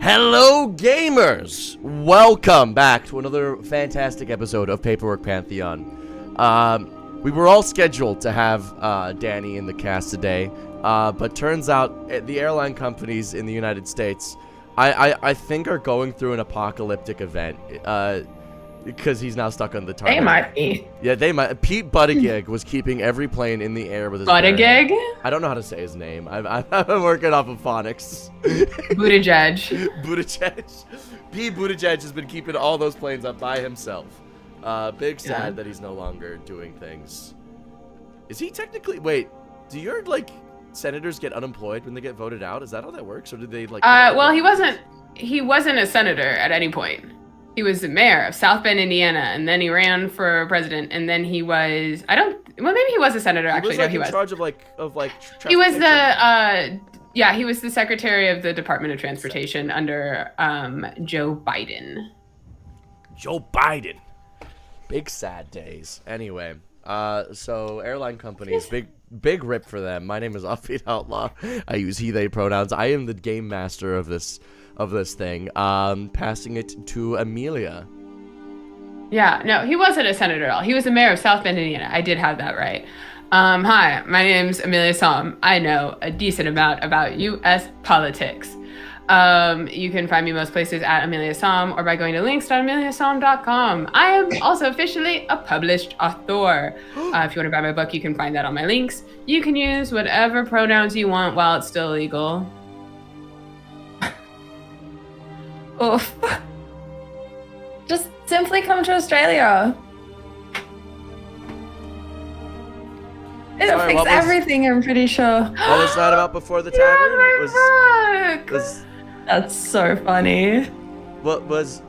Hello, gamers! Welcome back to another fantastic episode of Paperwork Pantheon. We were all scheduled to have Danny in the cast today, but turns out the airline companies in the United States, I think, are going through an apocalyptic event. Because he's now stuck on the target. They might be. Yeah, they might. Pete Buttigieg was keeping every plane in the air with his Buttigieg? I don't know how to say his name. I've been working off of phonics. Buttigieg. Buttigieg. Pete Buttigieg has been keeping all those planes up by himself. Big sad that he's no longer doing things. Is he technically... Wait, do your, senators get unemployed when they get voted out? Is that how that works? Or did they, well, he wasn't a senator at any point. He was the mayor of South Bend, Indiana, and then he ran for president, and then he was, maybe he was a senator, actually. He was in charge of He was he was the secretary of the Department of Transportation under Joe Biden. Joe Biden. Big sad days. Anyway, so airline companies, big rip for them. My name is Offbeat Outlaw. I use he, they pronouns. I am the game master of this thing, passing it to Amelia. Yeah, no, he wasn't a senator at all. He was the mayor of South Bend, Indiana. I did have that right. Hi, my name's Amelia Som. I know a decent amount about U.S. politics. You can find me most places at Amelia Som or by going to links.ameliasom.com. I am also officially a published author. If you want to buy my book, you can find that on my links. You can use whatever pronouns you want while it's still legal. Oof. Just simply come to Australia. It'll fix everything, I'm pretty sure. What was that about before the tavern? That's so funny. What was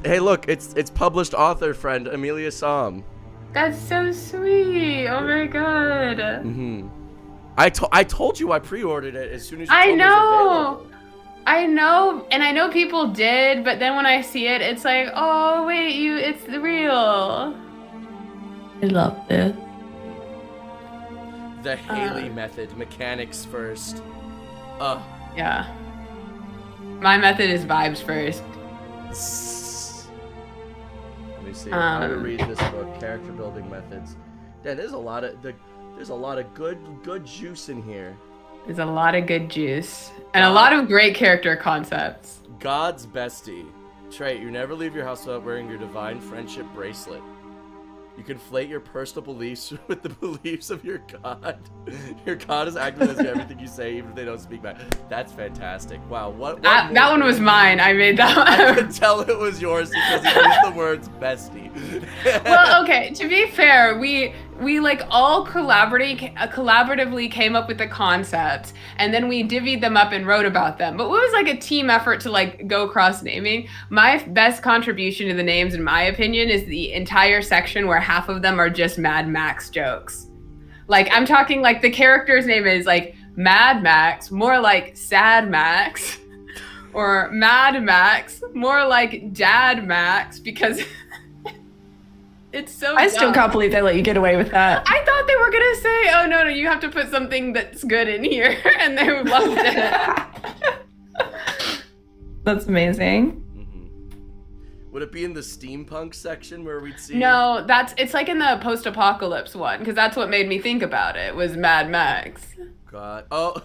hey, look, it's published author friend Amelia Som. That's so sweet. Oh my god. Mm-hmm. I told you I pre-ordered it as soon as you I told me it was available. I know, and I know people did, but then when I see it, it's like, oh wait, it's real. I love this. The Haley method, mechanics first. Yeah. My method is vibes first. Let me see how to read this book. Character building methods. Yeah, there's a lot of good juice in here. There's a lot of good juice. And a lot of great character concepts. God's bestie. Trait, you never leave your house without wearing your divine friendship bracelet. You conflate your personal beliefs with the beliefs of your God. Your God is active as everything you say, even if they don't speak back. That's fantastic. Wow, that one was mine. I made that one. I could tell it was yours because you used the words bestie. Well, okay, to be fair, we all collaboratively came up with the concepts, and then we divvied them up and wrote about them. But it was a team effort to go cross naming. My best contribution to the names, in my opinion, is the entire section where half of them are just Mad Max jokes. I'm talking the character's name is Mad Max, more like Sad Max, or Mad Max, more like Dad Max, because it's so I still can't believe they let you get away with that. I thought they were gonna say, oh no, you have to put something that's good in here, and they loved it. That's amazing. Would it be in the steampunk section where we'd see? No, it's in the post-apocalypse one, because that's what made me think about it, was Mad Max. God, oh,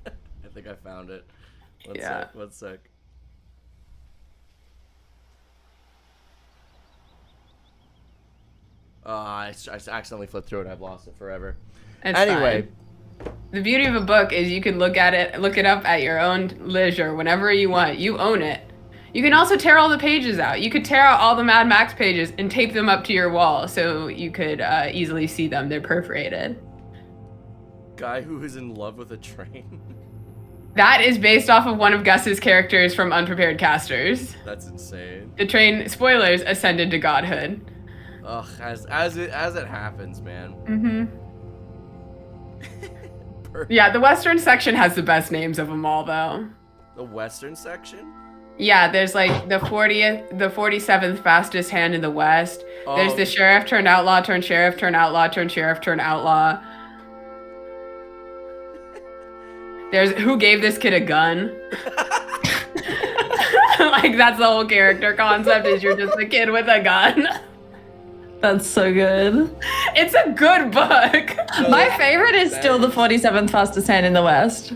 I think I found it. One sec. I accidentally flipped through it. I've lost it forever. Anyway, the beauty of a book is you can look it up at your own leisure whenever you want. You own it. You can also tear all the pages out. You could tear out all the Mad Max pages and tape them up to your wall so you could easily see them. They're perforated. Guy who is in love with a train. That is based off of one of Gus's characters from Unprepared Casters. That's insane. The train, spoilers, ascended to godhood. Ugh, as it happens, man. Mm-hmm. Yeah, the Western section has the best names of them all, though. The Western section? Yeah, there's the 47th fastest hand in the West. Oh. There's the sheriff turned outlaw, turned sheriff, turned outlaw, turned sheriff, turned outlaw. There's who gave this kid a gun? Like, that's the whole character concept, is you're just a kid with a gun. That's so good. It's a good book. My favorite is still the 47th fastest hand in the West.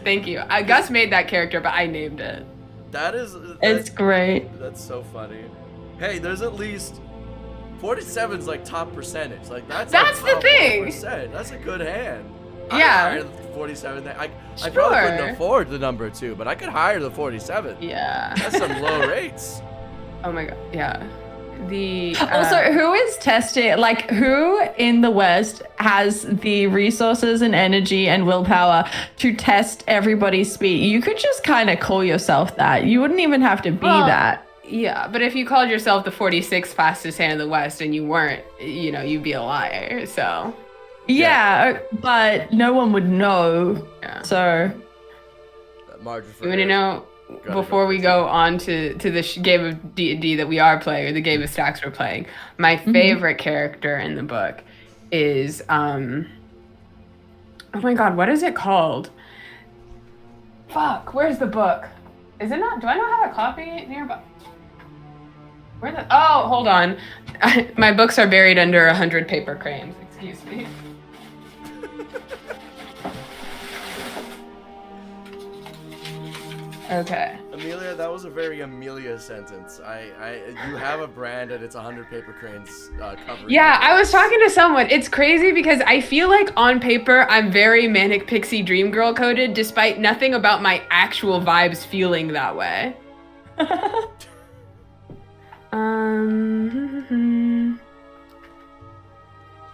Thank you. Gus made that character, but I named it. It's great. That's so funny. Hey, there's at least 47's like top percentage. Like that's the thing. 1%. That's a good hand. Yeah. I could hire the 47. I probably couldn't afford the number 2, but I could hire the 47. Yeah. That's some low rates. Oh my god. Yeah. Also, who is testing, like, who in the West has the resources and energy and willpower to test everybody's speed? You could just kind of call yourself that. You wouldn't even have to be that. Yeah, but if you called yourself the 46th fastest hand in the West and you weren't, you'd be a liar, so. Yeah, but no one would know, so. You want to know? Before we go on to the game of D&D that we are playing, or the game of stacks we're playing, my favorite character in the book is, oh my god, what is it called? Fuck, where's the book? Is it not, do I not have a copy nearby? Oh, hold on. My books are buried under 100 paper cranes, excuse me. Okay. Amelia, that was a very Amelia sentence. You have a brand and it's 100 paper cranes covered. Yeah, I was talking to someone. It's crazy because I feel like on paper I'm very manic pixie dream girl coded, despite nothing about my actual vibes feeling that way.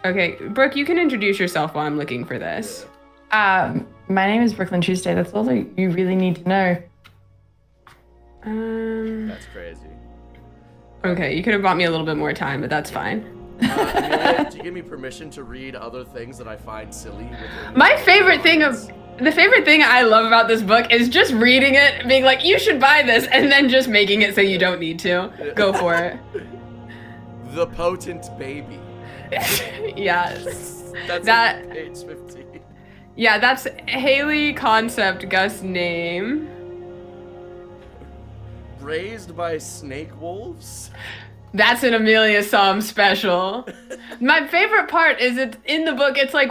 Okay, Brooke, you can introduce yourself while I'm looking for this. My name is Brooklyn Tuesday. That's all that you really need to know. That's crazy. Okay, you could have bought me a little bit more time, but that's fine. Amelia, do you give me permission to read other things that I find silly? The favorite thing I love about this book is just reading it, being like, you should buy this, and then just making it so you don't need to. Go for it. The Potent Baby. Yes. That's on page 15. Yeah, that's Haley Concept Gus name. Raised by snake wolves? That's an Amelia Psalm special. My favorite part is it's in the book. It's like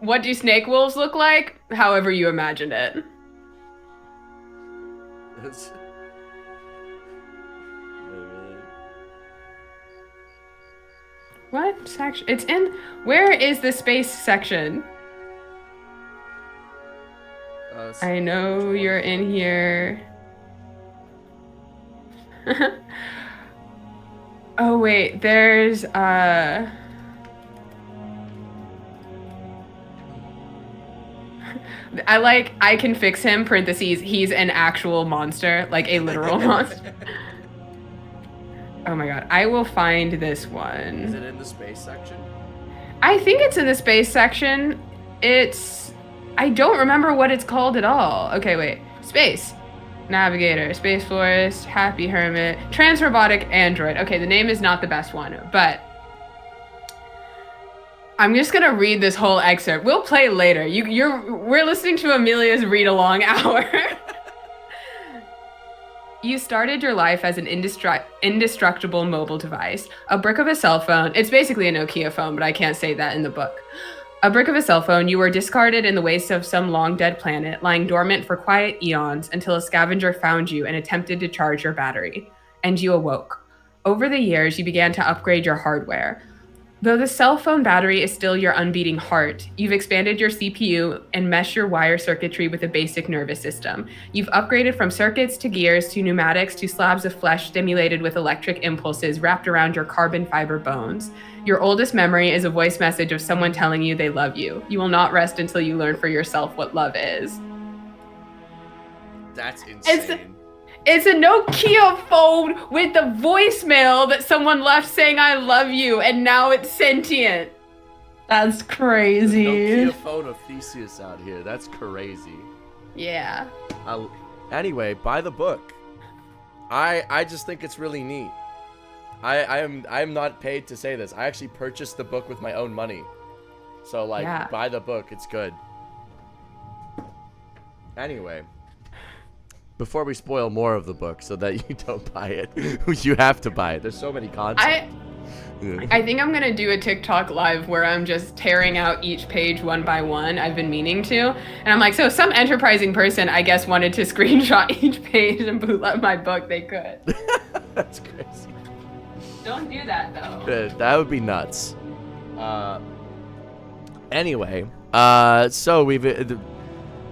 what do snake wolves look like? However you imagined it. What section? It's in. Where is the space section? I know you're in here. Oh wait, there's I can fix him, parentheses, he's an actual monster, like a literal monster. Oh my god, I will find this one. Is it in the space section? I think it's in the space section. I don't remember what it's called at all. Okay, wait. Space. Navigator, Space Forest, Happy Hermit, Transrobotic Android. Okay, the name is not the best one, but I'm just gonna read this whole excerpt. We'll play later. We're listening to Amelia's read-along hour. You started your life as an indestructible mobile device, a brick of a cell phone. It's basically a Nokia phone, but I can't say that in the book. A brick of a cell phone, you were discarded in the waste of some long-dead planet, lying dormant for quiet eons until a scavenger found you and attempted to charge your battery. And you awoke. Over the years, you began to upgrade your hardware. Though the cell phone battery is still your unbeating heart, you've expanded your CPU and meshed your wire circuitry with a basic nervous system. You've upgraded from circuits to gears to pneumatics to slabs of flesh stimulated with electric impulses wrapped around your carbon fiber bones. Your oldest memory is a voice message of someone telling you they love you. You will not rest until you learn for yourself what love is. That's insane. It's a Nokia phone with the voicemail that someone left saying I love you, and now it's sentient. That's crazy. Nokia phone of Theseus out here. That's crazy. Yeah. Anyway, buy the book. I just think it's really neat. I'm not paid to say this. I actually purchased the book with my own money. So buy the book. It's good. Anyway. before we spoil more of the book so that you don't buy it, you have to buy it. There's so many concepts. I think I'm gonna do a TikTok live where I'm just tearing out each page one by one. I've been meaning to, and I'm like, so some enterprising person, I guess, wanted to screenshot each page and bootleg my book. They could. That's crazy. Don't do that though. That would be nuts. Anyway, so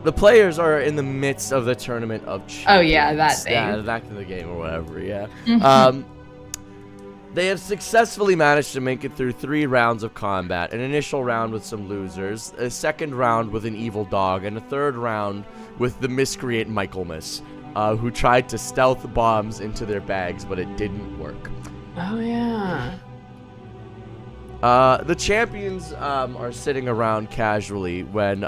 the players are in the midst of the tournament of champions. Oh yeah, that thing. Yeah, back to the game or whatever. Yeah. They have successfully managed to make it through 3 rounds of combat. An initial round with some losers, a second round with an evil dog, and a third round with the miscreant Michaelmas, who tried to stealth bombs into their bags, but it didn't work. Oh yeah. The champions are sitting around casually when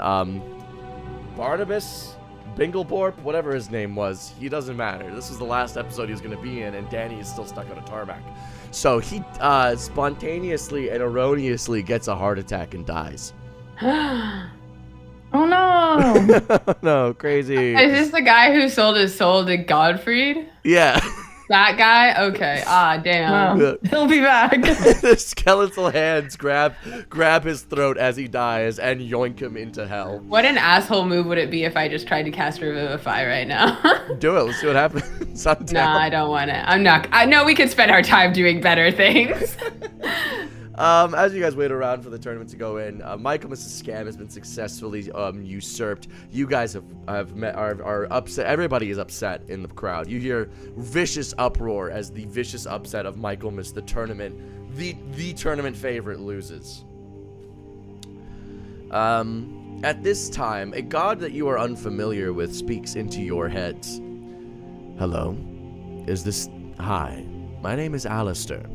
Barnabas, Bingleborp, whatever his name was, he doesn't matter. This was the last episode he was going to be in, and Danny is still stuck on a tarmac. So he spontaneously and erroneously gets a heart attack and dies. Oh no! No, crazy. Is this the guy who sold his soul to Godfried? Yeah. That guy? Okay. Ah, damn. Wow. He'll be back. The skeletal hands grab his throat as he dies and yoink him into hell. What an asshole move would it be if I just tried to cast Revivify right now? Do it. Let's see what happens. I'm No, down. I don't want it. I'm not. I know we could spend our time doing better things. As you guys wait around for the tournament to go in, Michaelmas' scam has been successfully usurped. You guys are upset. Everybody is upset in the crowd. You hear vicious uproar as the vicious upset of Michaelmas, the tournament favorite, loses. At this time, a god that you are unfamiliar with speaks into your heads. Hello, Hi, my name is Alistair.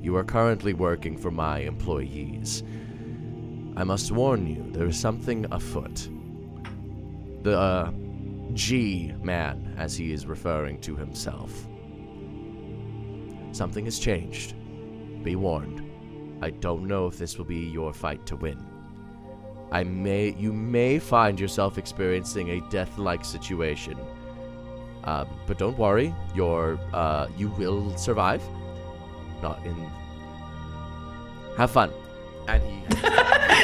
You are currently working for my employees. I must warn you, there is something afoot. The, G-man, as he is referring to himself. Something has changed. Be warned. I don't know if this will be your fight to win. You may find yourself experiencing a death-like situation. But don't worry, you will survive. Have fun. And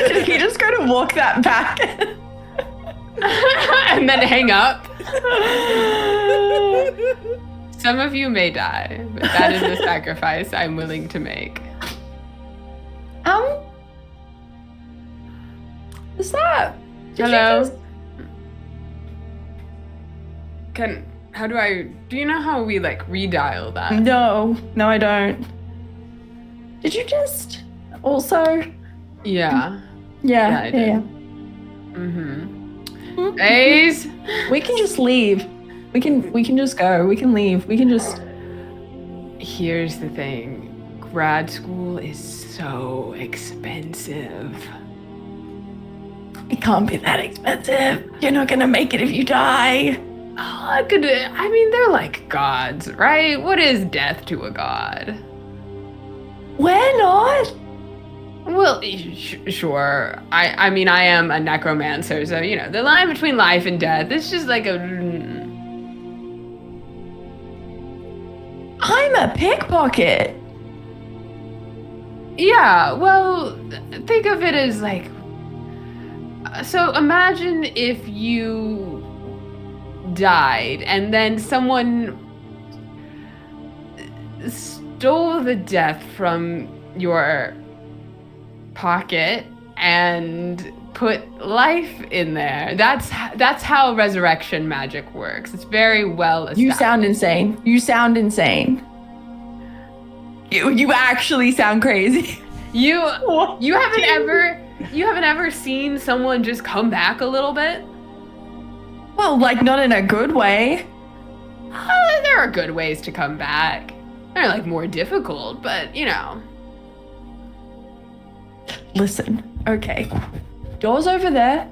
Did he just go to walk that back? And then hang up. Some of you may die, but that is a sacrifice I'm willing to make. Is that? Hello? Do you know how we redial that? No, I don't. Did you just also? Yeah. Yeah, I did. yeah. Mm-hmm. Ace? We can just leave. We can just go. We can leave. We can just. Here's the thing. Grad school is so expensive. It can't be that expensive. You're not gonna make it if you die. Oh, they're like gods, right? What is death to a god? We're not. Well, sure. I am a necromancer, so, the line between life and death, it's just like a... I'm a pickpocket. Yeah, well, think of it as so imagine if you died and then someone stole the death from your pocket and put life in there. That's how resurrection magic works. It's very well established. You sound insane. You actually sound crazy. You haven't ever seen someone just come back a little bit? Well, not in a good way. There are good ways to come back. They're more difficult, but Listen, okay. Door's over there.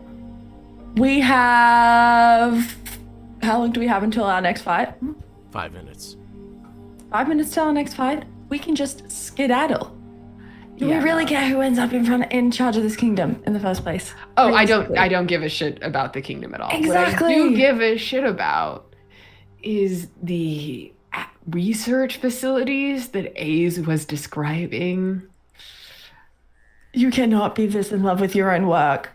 We have... How long do we have until our next fight? 5 minutes. 5 minutes till our next fight? We can just skedaddle. Do Yeah, we really no. care who ends up in charge of this kingdom in the first place? Oh, Basically. I don't give a shit about the kingdom at all. Exactly. What I do give a shit about is the research facilities that Aze was describing. You cannot be this in love with your own work.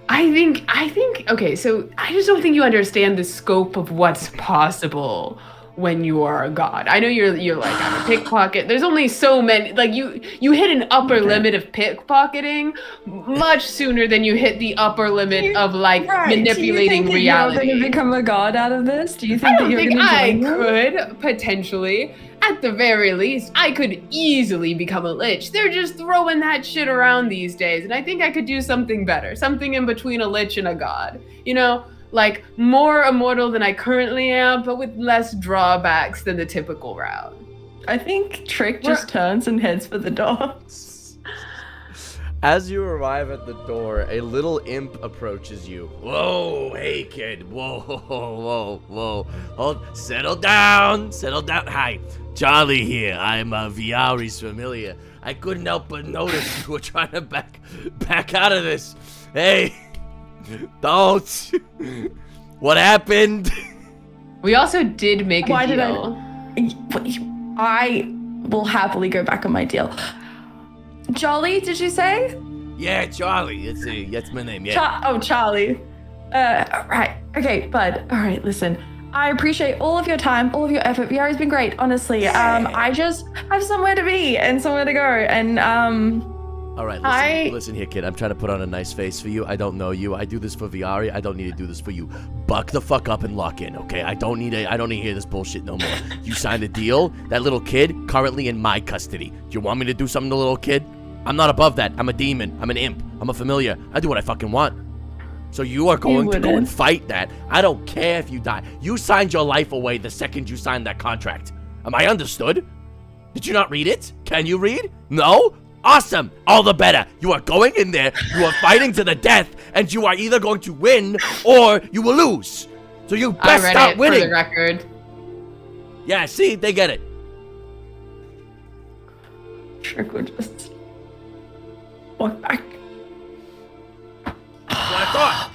I think, okay, so I just don't think you understand the scope of what's possible when you are a god. I know you're like, I'm a pickpocket. There's only so many, like you hit an upper limit of pickpocketing much sooner than you hit the upper limit of like manipulating reality. Do you think you're going to become a god out of this? Do you think that you're going to I could, potentially. At the very least, I could easily become a lich. They're just throwing that shit around these days, and I think I could do something better. Something in between a lich and a god. You know? Like, more immortal than I currently am, but with less drawbacks than the typical route. I think Trick just turns and heads for the door. As you arrive at the door, a little imp approaches you. Whoa, hey kid, whoa. Hold, settle down. Hi, Charlie here. I'm Viari's familiar. I couldn't help but notice you were trying to back out of this. Hey, don't. What happened? We also did make a deal. I will happily go back on my deal. Jolly, did you say? Yeah, Charlie. That's my name. Yeah. Charlie. Right. Okay, bud. All right, listen. I appreciate all of your time, all of your effort. VR's been great, honestly. I just have somewhere to be and somewhere to go. And all right, listen here, kid. I'm trying to put on a nice face for you. I don't know you. I do this for Viari. I don't need to do this for you. Buck the fuck up and lock in, okay? I don't need to hear this bullshit no more. You signed a deal. That little kid currently in my custody. Do you want me to do something to the little kid? I'm not above that. I'm a demon. I'm an imp. I'm a familiar. I do what I fucking want. So you are going to go and fight that. I don't care if you die. You signed your life away the second you signed that contract. Am I understood? Did you not read it? Can you read? No? Awesome. All the better. You are going in there. You are fighting to the death, and you are either going to win or you will lose. So you best start winning. For the record. Yeah, see? They get it. Trick would just walk back. That's what I thought.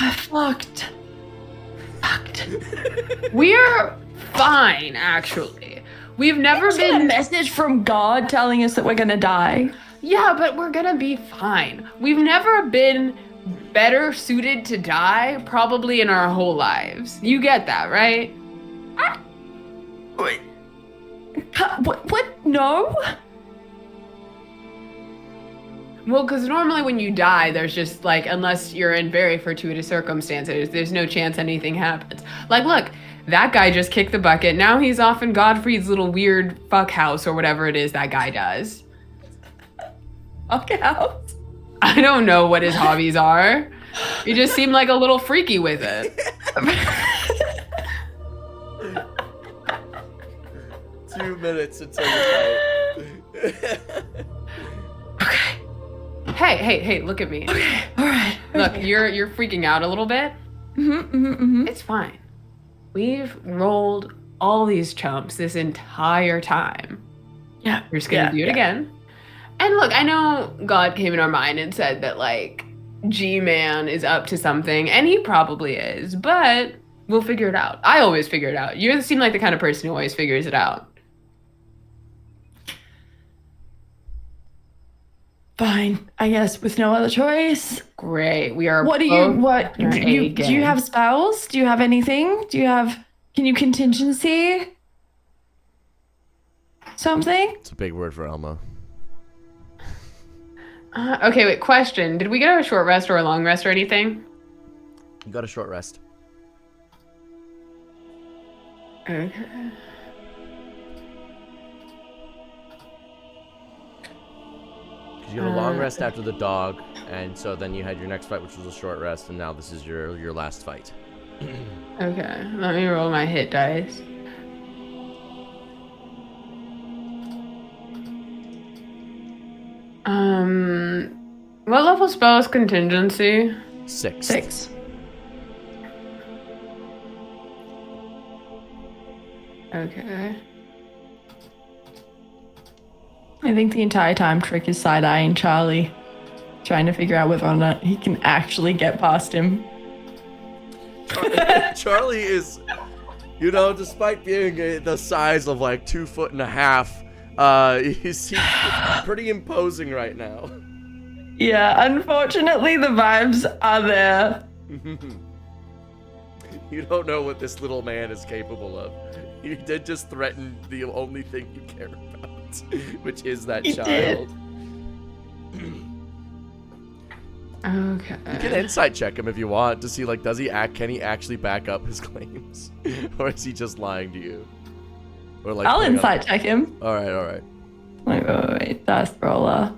Fucked. We're fine, actually. We've never been a message from God telling us that we're gonna die. Yeah, but we're gonna be fine. We've never been better suited to die, probably in our whole lives. You get that, right? What? No? Well, because normally when you die, there's just like, unless you're in very fortuitous circumstances, there's no chance anything happens. Like, look, that guy just kicked the bucket. Now he's off in Godfrey's little weird fuck house or whatever it is that guy does. Fuck house? I don't know what his hobbies are. He just seemed like a little freaky with it. 2 minutes until you fight. Okay. Hey, look at me. Okay, all right. Look, you're freaking out a little bit. It's fine. We've rolled all these chumps this entire time. Yeah. We're just gonna do it again. And look, I know God came in our mind and said that, like, G-Man is up to something, and he probably is, but we'll figure it out. I always figure it out. You seem like the kind of person who always figures it out. Fine, I guess, with no other choice. Great. We are. Do you have spells? Do you have anything? Can you contingency something? It's a big word for Elmo. Okay, wait, question. Did we get a short rest or a long rest or anything? You got a short rest. Okay. You had a long rest after the dog, and so then you had your next fight, which was a short rest, and now this is your last fight. Okay, let me roll my hit dice. What level spell is contingency? 6. Okay. I think the entire time Trick is side-eyeing Charlie, trying to figure out whether or not he can actually get past him. Charlie is You know, despite being the size of like 2.5 feet, he's pretty imposing right now. Yeah, unfortunately, the vibes are there. You don't know what this little man is capable of. He did just threaten the only thing you care about, which is that child. Okay. You can insight check him if you want to see, like, can he actually back up his claims? Or is he just lying to you? Or like I'll insight check him. Alright. Wait, dice roller.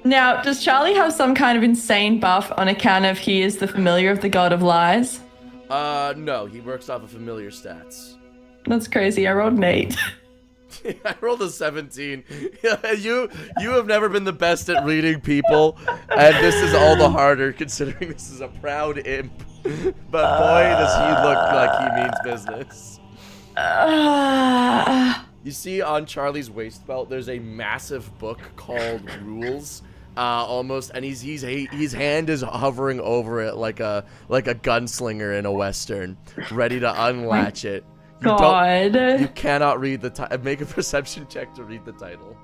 Now, does Charlie have some kind of insane buff on account of he is the familiar of the god of lies? No, he works off of familiar stats. That's crazy. I rolled an 8. I rolled a 17. You have never been the best at reading people, and this is all the harder considering this is a proud imp. But boy, does he look like he means business. You see on Charlie's waist belt, there's a massive book called Rules. Almost, and his hand is hovering over it like a gunslinger in a western, ready to unlatch it. You cannot read the title. Make a perception check to read the title.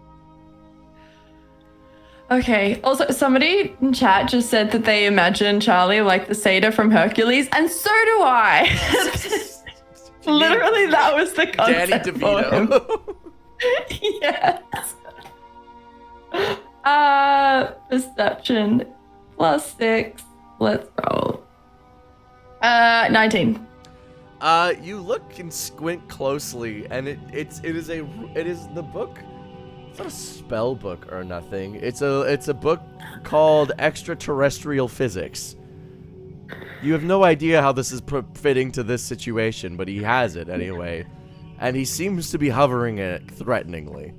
Okay. Also, somebody in chat just said that they imagine Charlie like the satyr from Hercules, and so do I. Literally, that was the concept Danny for him. DeVito. Yes. Perception +6. Let's roll. 19. You look and squint closely, and it is the book. It's not a spell book or nothing. It's a book called Extraterrestrial Physics. You have no idea how this is fitting to this situation, but he has it anyway, and he seems to be hovering it threateningly.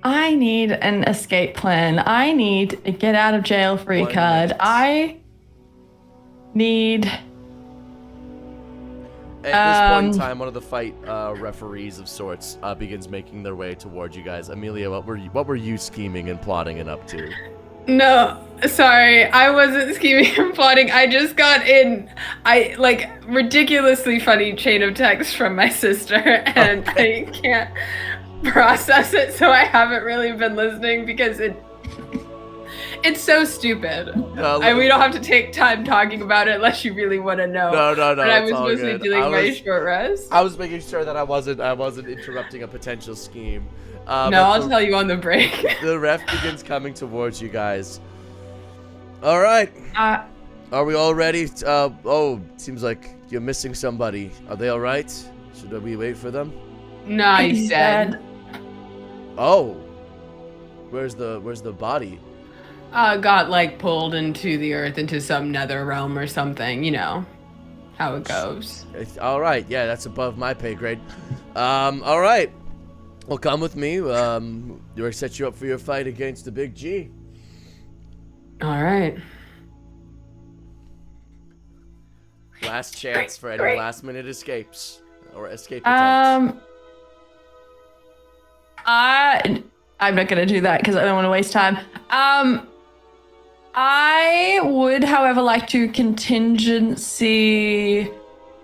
I need an escape plan. I need a get out of jail free card. I need. At this point in time, one of the fight referees of sorts begins making their way towards you guys. Amelia, what were you scheming and plotting and up to? No, sorry, I wasn't scheming and plotting. I just got in, ridiculously funny chain of text from my sister, and I can't process it, so I haven't really been listening because it's so stupid. And we don't have to take time talking about it unless you really want to know. No. But I was mostly doing my short rest. I was making sure that I wasn't interrupting a potential scheme. No, I'll tell you on the break. The ref begins coming towards you guys. All right. Are we all ready? Seems like you're missing somebody. Are they all right? Should we wait for them? No, he's dead. Oh, where's the body? Got pulled into the earth, into some nether realm or something. You know how it goes. All right, yeah, that's above my pay grade. All right, well, come with me. We'll set you up for your fight against the Big G. All right. Last chance for any last-minute escapes or escape attempts. I'm not gonna do that because I don't want to waste time. I would, however, like to contingency.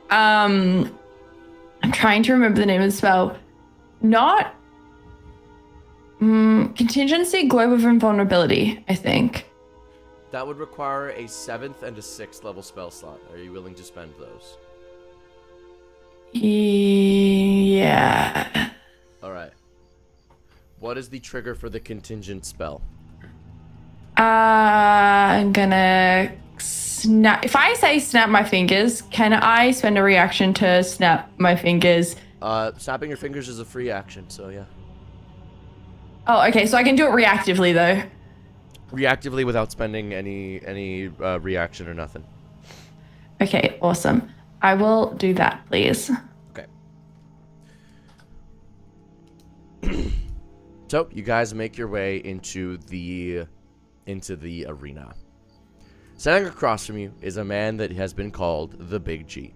I'm trying to remember the name of the spell. Not contingency globe of invulnerability, I think. That would require a 7th and a 6th level spell slot. Are you willing to spend those? Yeah. All right. What is the trigger for the contingent spell? I'm gonna snap. If I say snap my fingers, can I spend a reaction to snap my fingers? Snapping your fingers is a free action, so yeah. Oh, okay. So I can do it reactively, though. Reactively without spending any reaction or nothing. Okay, awesome. I will do that, please. Okay. So you guys make your way into the arena. Standing across from you is a man that has been called the Big G.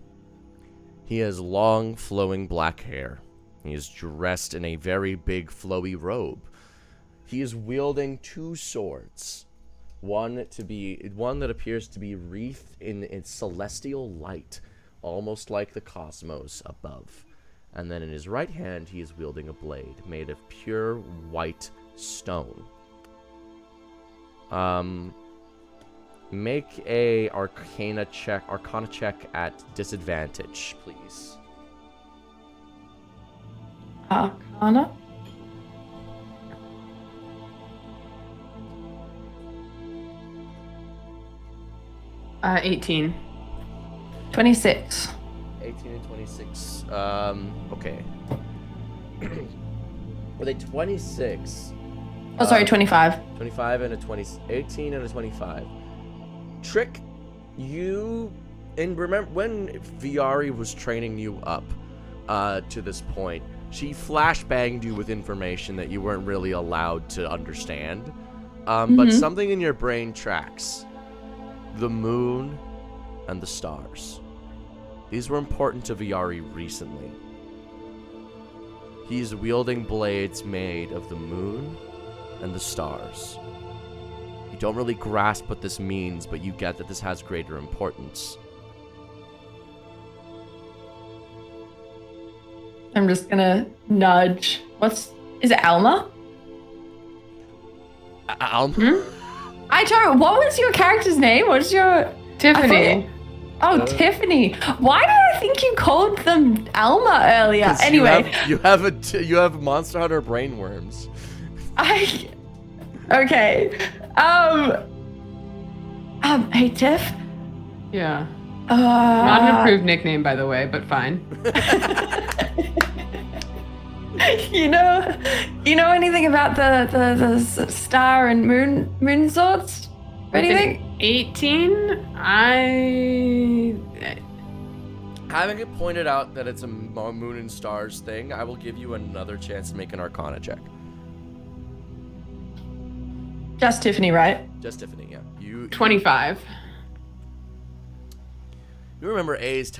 He has long, flowing black hair. He is dressed in a very big, flowy robe. He is wielding 2 swords. one that appears to be wreathed in celestial light, almost like the cosmos above. And then in his right hand, he is wielding a blade made of pure white stone. Make a arcana check at disadvantage, please. Arcana? Uh, 18. 26. 18 and 26. Okay. With a 26. Oh, sorry, 25. 25 and a 18 and a 25. Trick, remember when Viari was training you up to this point, she flashbanged you with information that you weren't really allowed to understand. But something in your brain tracks. The moon and the stars. These were important to Viari recently. He's wielding blades made of the moon and the stars. You don't really grasp what this means, but you get that this has greater importance. I'm just gonna nudge. Is it Alma? Alma? What was your character's name? What's your... Tiffany. Tiffany. Why did I think you called them Alma earlier? Anyway. You have Monster Hunter brainworms. Okay. Hey, Tiff? Yeah. Not an approved nickname, by the way, but fine. You know anything about the star and moon swords? Or anything? 18? Having it pointed out that it's a moon and stars thing, I will give you another chance to make an Arcana check. Just Tiffany, right? Just Tiffany, yeah. You 25. You remember A's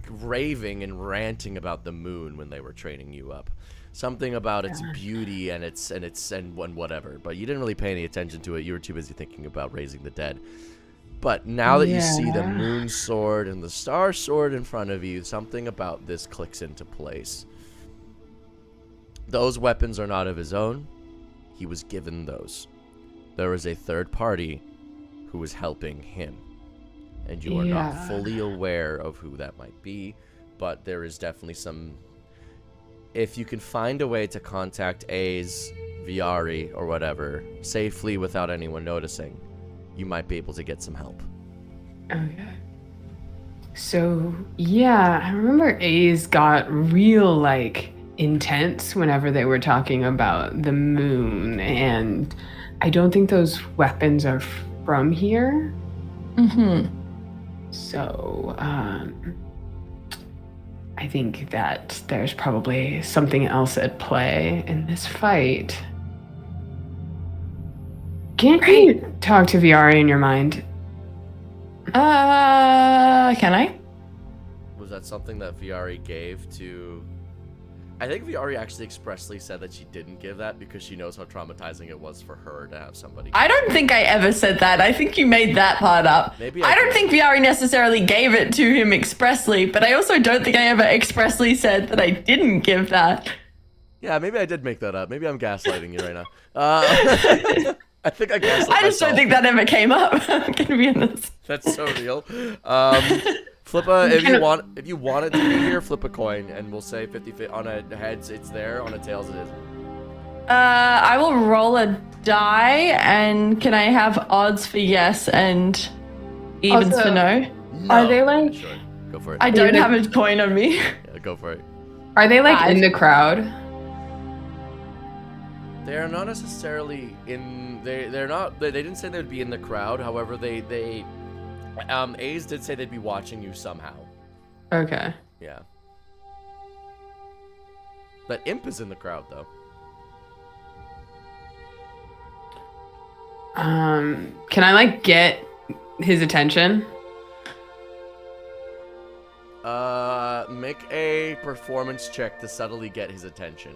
raving and ranting about the moon when they were training you up. Something about its beauty and whatever, but you didn't really pay any attention to it. You were too busy thinking about raising the dead. But now that you see the moon sword and the star sword in front of you, something about this clicks into place. Those weapons are not of his own. He was given those. There is a third party who is helping him. And you are not fully aware of who that might be, but there is definitely some... If you can find a way to contact A's, Viari, or whatever, safely without anyone noticing, you might be able to get some help. Okay. So, yeah, I remember A's got real, intense whenever they were talking about the moon, and I don't think those weapons are from here. So, I think that there's probably something else at play in this fight. Can't you talk to Viari in your mind? Can I? Was that something that Viari gave to... I think Viari actually expressly said that she didn't give that because she knows how traumatizing it was for her to have somebody... I don't think I ever said that. I think you made that part up. Maybe I don't think Viari necessarily gave it to him expressly, but I also don't think I ever expressly said that I didn't give that. Yeah, maybe I did make that up. Maybe I'm gaslighting you right now. I think I gaslit I just myself. don't think that ever came up. I'm gonna be honest. That's so real. Flip a, if you want it to be here, flip a coin, and we'll say 50 on a heads it's there, on a tails it isn't. I will roll a die, and can I have odds for yes and evens Also, for no? No. Are they like... Sure, go for it. I don't have a coin on me. Yeah, go for it. Are they like 5. in the crowd? They're not necessarily in. They're not. They didn't say they'd be in the crowd. However, A's did say they'd be watching you somehow. Okay. Yeah. That imp is in the crowd though. Can I get his attention? Make a performance check to subtly get his attention.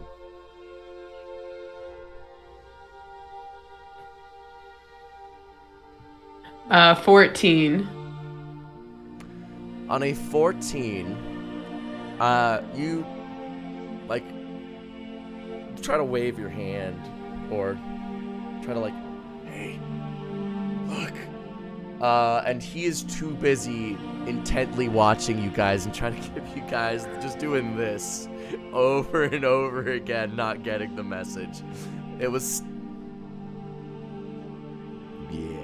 14. On a 14, you like try to wave your hand or try to like, hey, look. And he is too busy intently watching you guys and trying to give you guys just doing this over and over again, not getting the message. It was, yeah.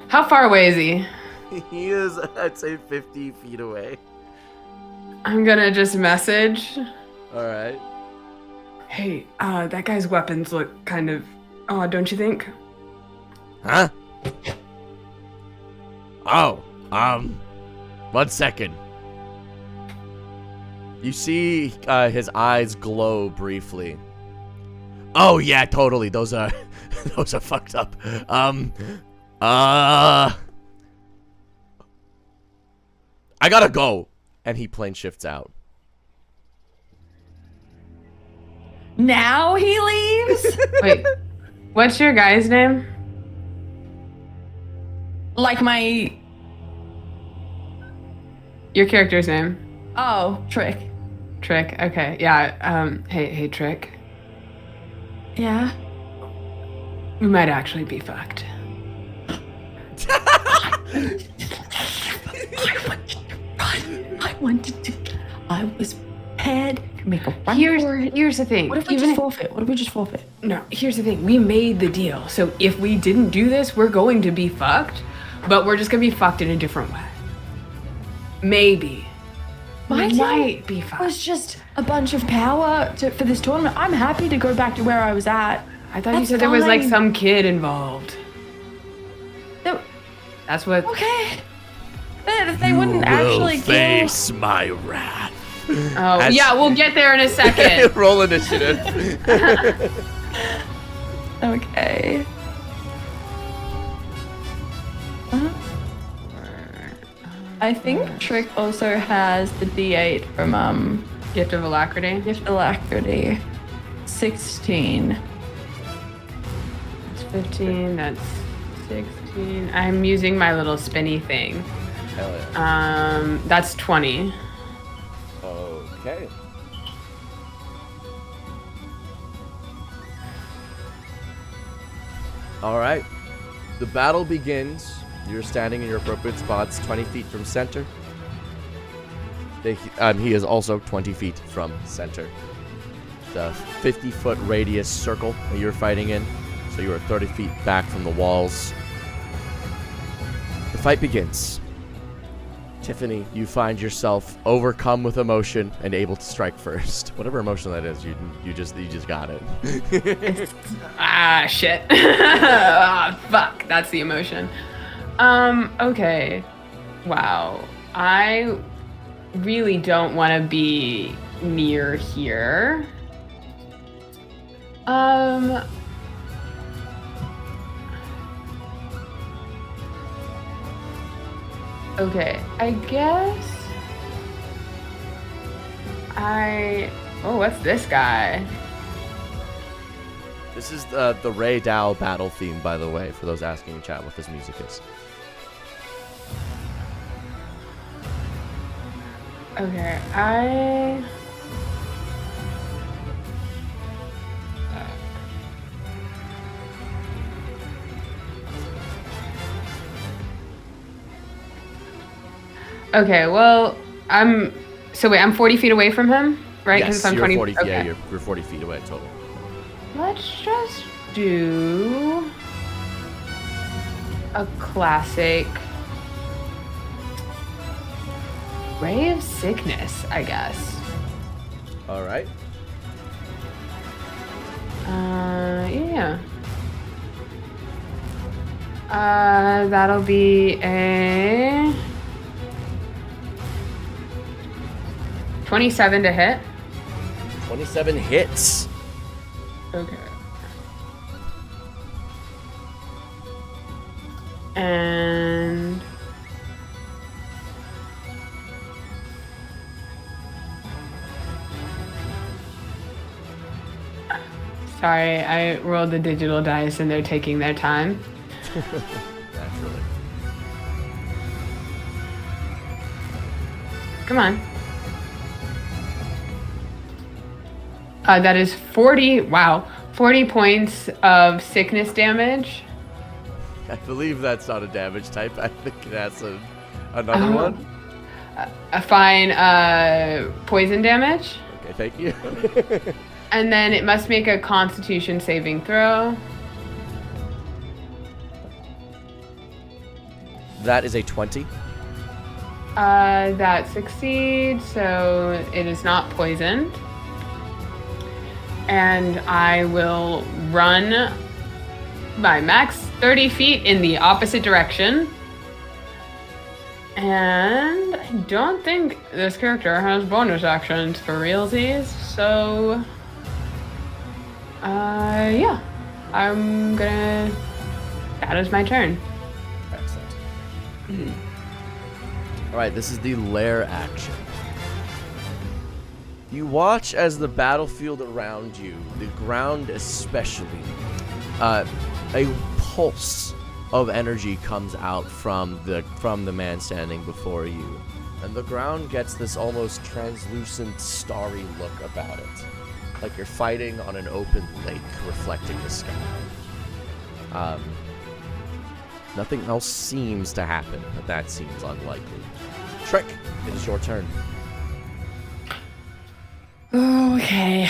How far away is he? He is, I'd say, 50 feet away. I'm gonna just message. All right. Hey, that guy's weapons look kind of odd, don't you think? Huh? Oh, 1 second. You see his eyes glow briefly. Oh yeah, totally. Those are those are fucked up. I gotta go. And he plane shifts out. Now he leaves? Wait, what's your guy's name? Like my... Your character's name? Oh, Trick. Trick, okay, yeah, hey, Trick. Yeah? We might actually be fucked. I wanted to. I was prepared to make a run for it. Here's the thing. What if we just forfeit? What if we just forfeit? No, here's the thing. We made the deal. So if we didn't do this, we're going to be fucked. But we're just going to be fucked in a different way. Maybe. My We deal might be fucked. was just a bunch of power for this tournament. I'm happy to go back to where I was at. I thought you That's said there was like fine. some kid involved. No, That's what... okay. They wouldn't actually face my wrath. Oh, As- yeah, we'll get there in a second. Roll initiative. Okay. I think Trick also has the D8 from Gift of Alacrity. Gift Alacrity. 16. That's 15, that's 16. I'm using my little spinny thing. Hell yeah. That's 20. Okay. All right. The battle begins. You're standing in your appropriate spots, 20 feet from center. He is also 20 feet from center. The 50-foot radius circle that you're fighting in. So you are 30 feet back from the walls. The fight begins. Tiffany, you find yourself overcome with emotion and able to strike first. Whatever emotion that is, you just got it. Ah, shit. Ah, fuck. That's the emotion. Okay. Wow. I really don't want to be near here. Okay, I guess oh, what's this guy? This is the Ray Dow battle theme, by the way, for those asking in chat what this music is. Okay, okay, well, I'm 40 feet away from him, right? Yes, I'm you're 20. 40. Okay. Yeah, you're 40 feet away total. Let's just do a classic Ray of Sickness, I guess. All right. Yeah. That'll be a 27 to hit. 27 hits. Okay. And Sorry, I rolled the digital dice and they're taking their time. Naturally. Come on. That is 40, wow, 40 points of sickness damage. I believe that's not a damage type. I think that's another one. A fine poison damage. Okay, thank you. And then it must make a Constitution saving throw. That is a 20. That succeeds, so it is not poisoned. And I will run my max 30 feet in the opposite direction. And I don't think this character has bonus actions for realsies, so yeah, I'm gonna. That is my turn. Excellent. All right, this is the lair action. You watch as the battlefield around you, the ground especially, a pulse of energy comes out from the man standing before you, and the ground gets this almost translucent, starry look about it, like you're fighting on an open lake reflecting the sky. Nothing else seems to happen, but that seems unlikely. Trick, it is your turn. Okay.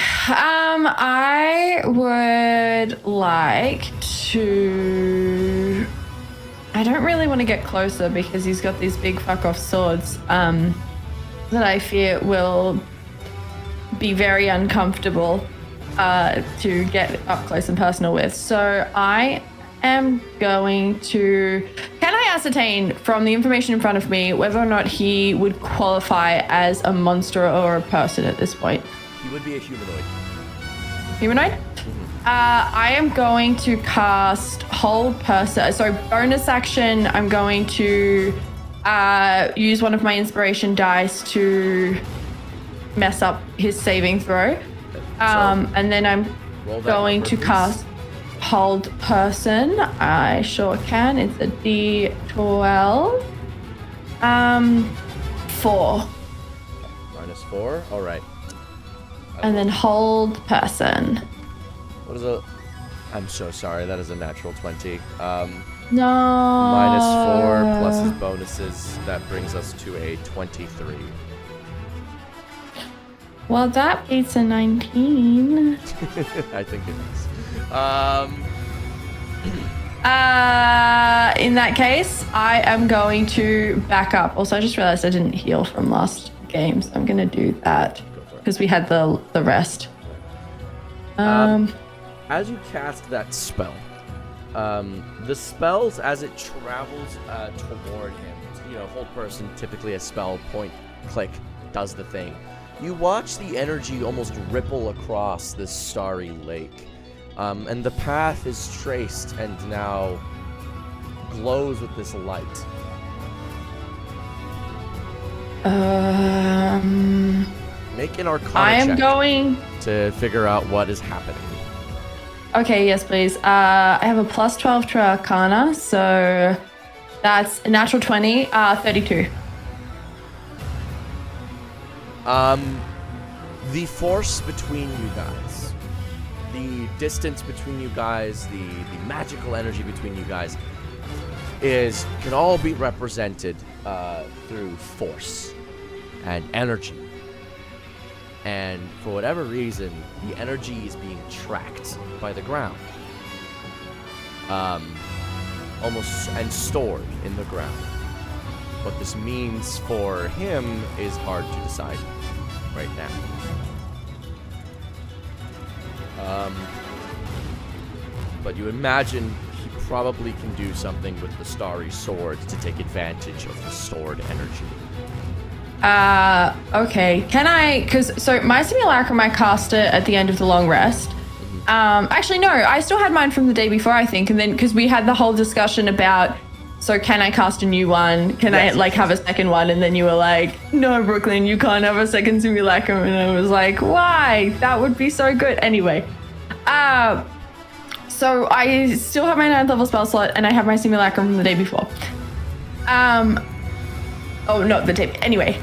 I would like to. I don't really want to get closer because he's got these big fuck off swords that I fear will be very uncomfortable to get up close and personal with. So I am going to. Can I ascertain from the information in front of me whether or not he would qualify as a monster or a person at this point? He would be a humanoid. Humanoid? Mm-hmm. I am going to cast Hold Person. So bonus action, I'm going to use one of my inspiration dice to mess up his saving throw. And then I'm going to cast Hold Person. I sure can. It's a D12. 4. -4? All right. And then Hold Person. What is a... I'm so sorry, that is a natural 20. No. -4 plus his bonuses, that brings us to a 23. Well, that beats a 19. I think it is. In that case, I am going to back up. Also, I just realized I didn't heal from last game, so I'm going to do that because we had the rest. As you cast that spell, the spells as it travels toward him, Hold Person, typically a spell, point, click, does the thing. You watch the energy almost ripple across this starry lake, and the path is traced and now glows with this light. Make an Arcana check to figure out what is happening. Okay, yes, please. I have a +12 to Arcana, so that's a natural 20, 32. The force between you guys, the distance between you guys, the magical energy between you guys can all be represented through force and energy. And for whatever reason, the energy is being tracked by the ground. Almost and stored in the ground. What this means for him is hard to decide right now. But you imagine he probably can do something with the starry sword to take advantage of the stored energy. Okay. Can I, so my simulacrum, I cast it at the end of the long rest. Actually, no, I still had mine from the day before, I think. And then, because we had the whole discussion about, so can I cast a new one? Can I, have a second one? And then you were like, no, Brooklyn, you can't have a second simulacrum. And I was like, why? That would be so good. Anyway, So I still have my 9th level spell slot, and I have my simulacrum from the day before. Oh, no, the day. Anyway,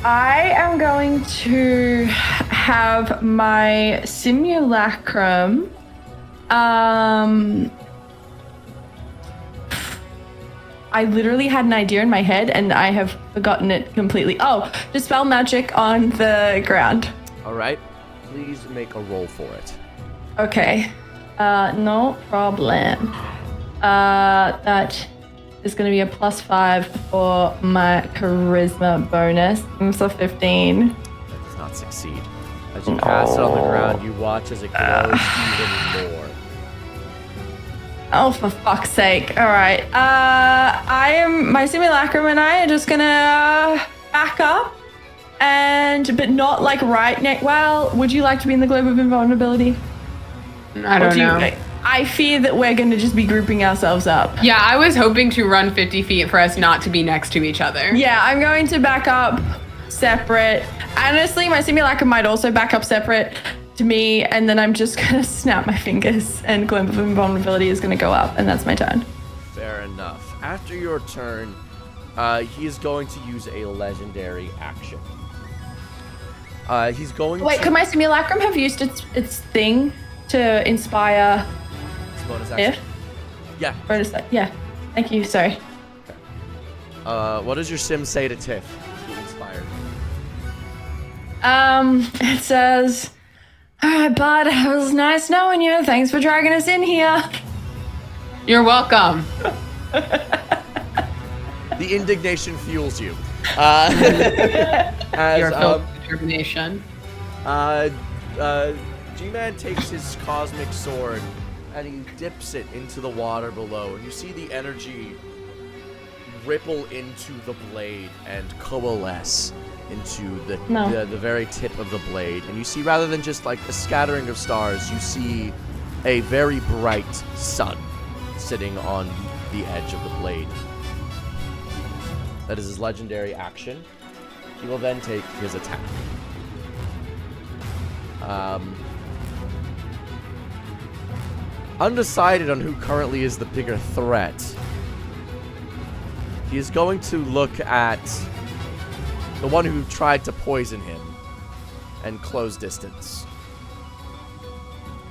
I am going to have my simulacrum. I literally had an idea in my head, and I have forgotten it completely. Oh, dispel magic on the ground. All right. Please make a roll for it. Okay. No problem. That is going to be a +5 for my charisma bonus. So 15. That does not succeed. As you cast it on the ground, you watch as it glows even more. Oh, for fuck's sake. All right. My simulacrum and I are just going to back up. But not like right next. Well, would you like to be in the globe of invulnerability? I don't know. I fear that we're going to just be grouping ourselves up. Yeah, I was hoping to run 50 feet for us not to be next to each other. Yeah, I'm going to back up separate. Honestly, my simulacrum might also back up separate to me, and then I'm just going to snap my fingers, and globe of invulnerability is going to go up, and that's my turn. Fair enough. After your turn, he is going to use a legendary action. He's going Wait, could my simulacrum have used its thing to inspire bonus action? Yeah. Bonus, yeah. Thank you, sorry. Okay. What does your sim say to Tiff? Who inspired? It says, "Alright, bud, it was nice knowing you. Thanks for dragging us in here." You're welcome. The indignation fuels you. You're filled with determination. G-Man takes his cosmic sword and he dips it into the water below, and you see the energy ripple into the blade and coalesce into the very tip of the blade. And you see, rather than just like a scattering of stars, you see a very bright sun sitting on the edge of the blade. That is his legendary action. He will then take his attack. Undecided on who currently is the bigger threat, he is going to look at the one who tried to poison him and close distance.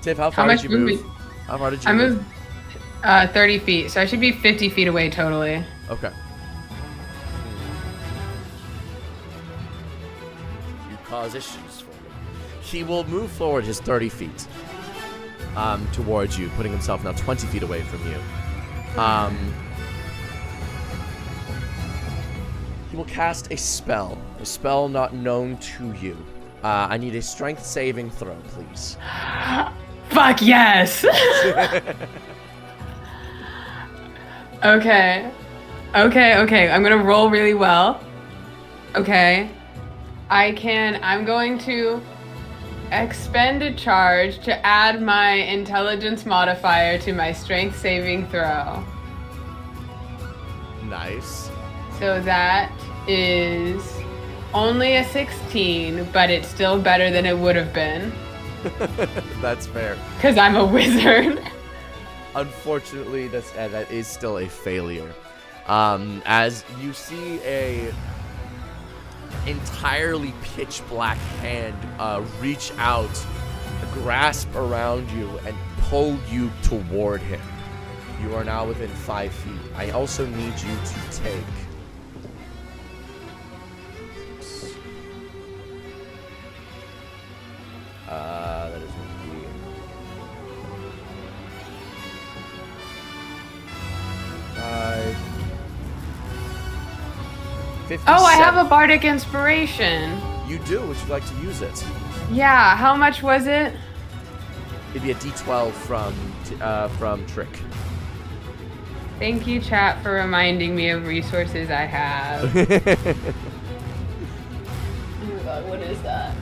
Tiff, how far did you move? How far did you move? I moved 30 feet, so I should be 50 feet away totally. Okay. You cause issues for me. He will move forward his 30 feet towards you, putting himself now 20 feet away from you. He will cast a spell not known to you. I need a strength saving throw, please. Fuck yes! Okay. I'm gonna roll really well. Okay. I'm going to expend a charge to add my intelligence modifier to my strength saving throw. Nice. So that is only a 16, but it's still better than it would have been. That's fair. Because I'm a wizard. Unfortunately, that is still a failure. As you see a entirely pitch black hand reach out, grasp around you, and pull you toward him. You are now within 5 feet. I also need you to take... that is going to be... 57. Oh, I have a bardic inspiration. You do? Would you like to use it? Yeah, how much was it? It'd be a D12 from Trick. Thank you, chat, for reminding me of resources I have. Oh my god, what is that?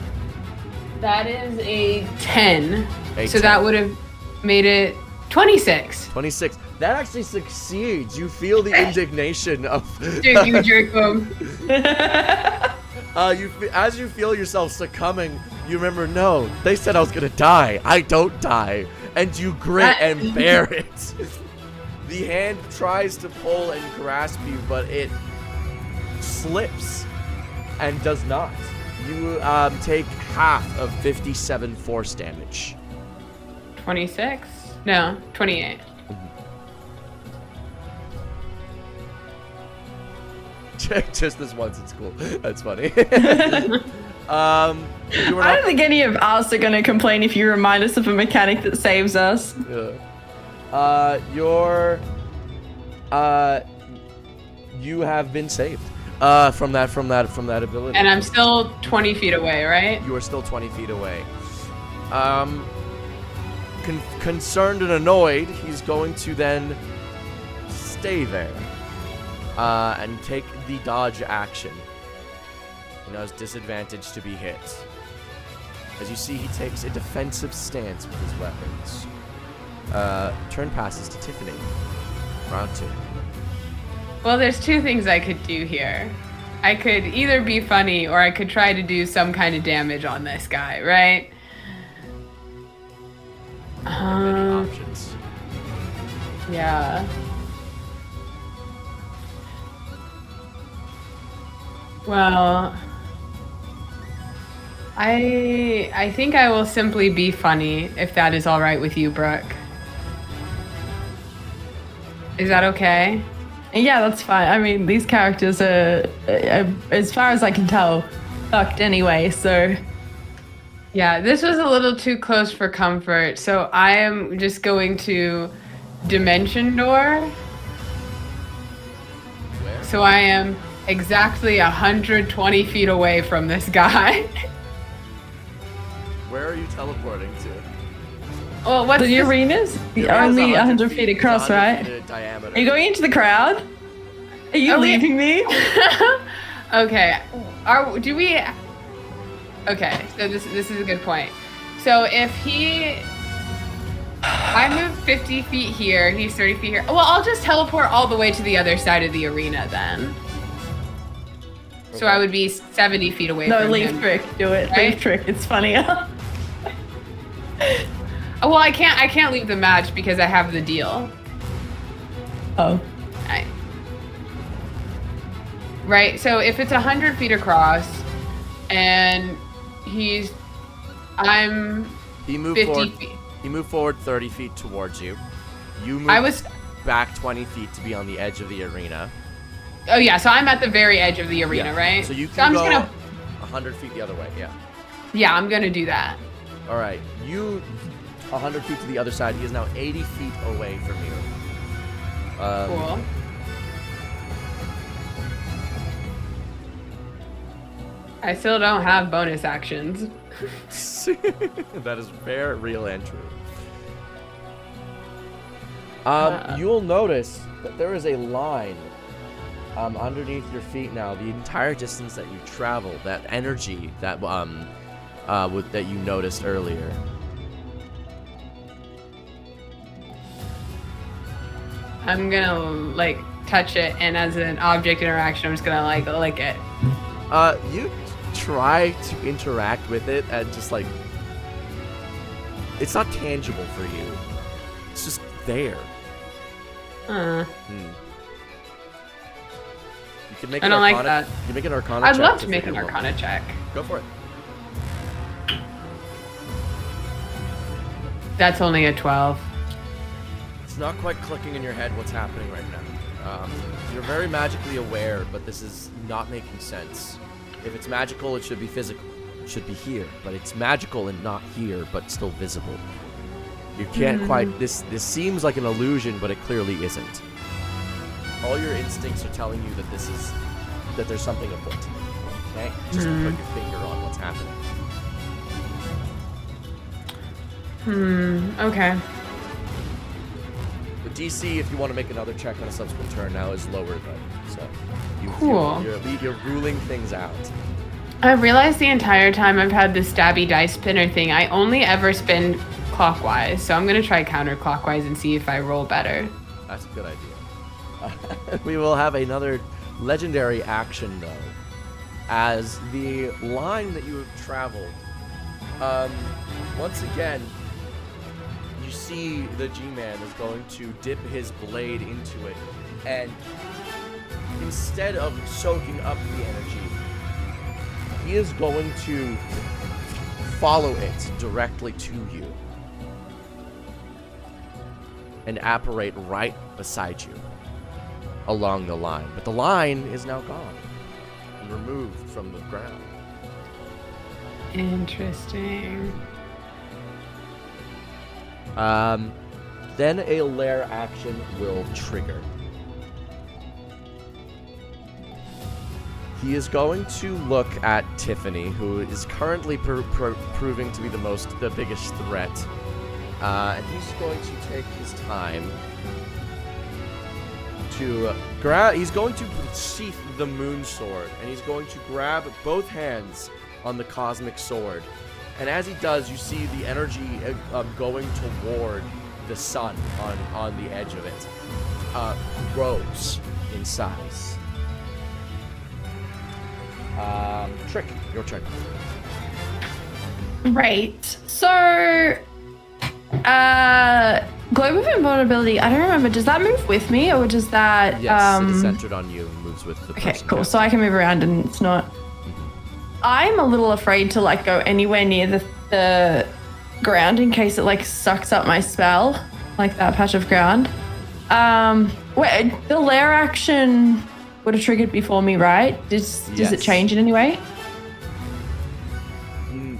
That is a 10. So 10. That would have made it 26. 26. That actually succeeds. You feel the indignation of... Dude, you jerk him. As you feel yourself succumbing, You remember, no, they said I was gonna die. I don't die. And you grit and bear it. The hand tries to pull and grasp you, but it slips and does not. You take half of 57 force damage. 26? No, 28. Just this once, it's cool. That's funny. I don't think any of us are going to complain if you remind us of a mechanic that saves us. Yeah. You have been saved from that ability. And I'm still 20 feet away, right? You are still 20 feet away. Concerned and annoyed, he's going to then stay there and take the dodge action. He now has disadvantage to be hit. As you see, he takes a defensive stance with his weapons. Turn passes to Tiffany. Round 2. Well, there's two things I could do here. I could either be funny or I could try to do some kind of damage on this guy, right? Many options. Yeah. Well, I think I will simply be funny if that is all right with you, Brooke. Is that okay? Yeah, that's fine. I mean, these characters are, as far as I can tell, fucked anyway, so... Yeah, this was a little too close for comfort, so I am just going to Dimension Door. Where? So I am exactly 120 feet away from this guy. Where are you teleporting to? Well, what's The this? arena's Your only arena's 100 feet across, it's 100 right? feet in diameter. Are you going into the crowd? Are you Are we- leaving me? Okay. Do we? Okay. So this is a good point. So if I move 50 feet here, he's 30 feet here. Well, I'll just teleport all the way to the other side of the arena then. So I would be 70 feet away No, from leaf him. trick. Do it. Right? Leaf trick. It's funnier. Oh, well, I can't leave the match because I have the deal. Oh. Right. So if it's 100 feet across, and I'm He moved 50 forward. feet. He moved forward 30 feet towards you. You moved I was. back 20 feet to be on the edge of the arena. Oh yeah. So I'm at the very edge of the arena, Yeah. right? So you can I'm go just gonna. 100 feet the other way. Yeah. Yeah, I'm gonna do that. All right. You 100 feet to the other side. He is now 80 feet away from you. Cool. I still don't have bonus actions. That is very real and true. You'll notice that there is a line underneath your feet now. The entire distance that you travel, that energy that that you noticed earlier. I'm gonna like touch it, and as an object interaction, I'm just gonna like lick it. You try to interact with it and just like it's not tangible for you. It's just there. You can make I an don't like arcana. that. You can make an arcana I'd check love to make an figure out- arcana check. Go for it. That's only a 12. It's not quite clicking in your head what's happening right now. You're very magically aware, but this is not making sense. If it's magical, it should be physical. It should be here, but it's magical and not here, but still visible. You can't quite. This seems like an illusion, but it clearly isn't. All your instincts are telling you that that there's something afoot. Okay, just put your finger on what's happening. Okay. The DC, if you want to make another check on a subsequent turn, now is lower though. So Cool. you're ruling things out. I've realized the entire time I've had this stabby dice spinner thing, I only ever spin clockwise. So I'm gonna try counterclockwise and see if I roll better. That's a good idea. We will have another legendary action though, as the line that you have traveled Once again, you see the G-Man is going to dip his blade into it, and instead of soaking up the energy, he is going to follow it directly to you and apparate right beside you along the line. But the line is now gone and removed from the ground. Interesting. Then a lair action will trigger. He is going to look at Tiffany, who is currently proving to be the biggest threat. And he's going to take his time to grab. He's going to sheath the moon sword, and he's going to grab both hands on the cosmic sword. And as he does, you see the energy going toward the sun on the edge of it grows in size. Trick, your turn. Right. So, globe of invulnerability. I don't remember. Does that move with me, or does that? Yes, it is centered on you and moves with the person. Okay, cool. So I can move around, and it's not. I'm a little afraid to like go anywhere near the ground in case it like sucks up my spell, like that patch of ground. Wait, the lair action would have triggered before me, right? Does it change in any way?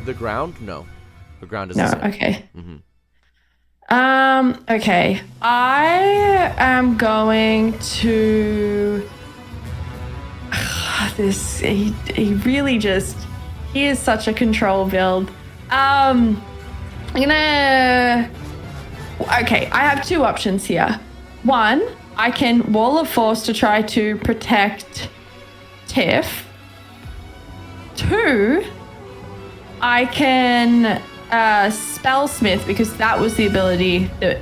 The ground? No. The ground is no. the same. Okay. Mm-hmm. Okay. I am going to. He really just. He is such a control build. I'm gonna. Okay, I have two options here. One, I can Wall of Force to try to protect Tiff. Two, I can Spellsmith, because that was the ability that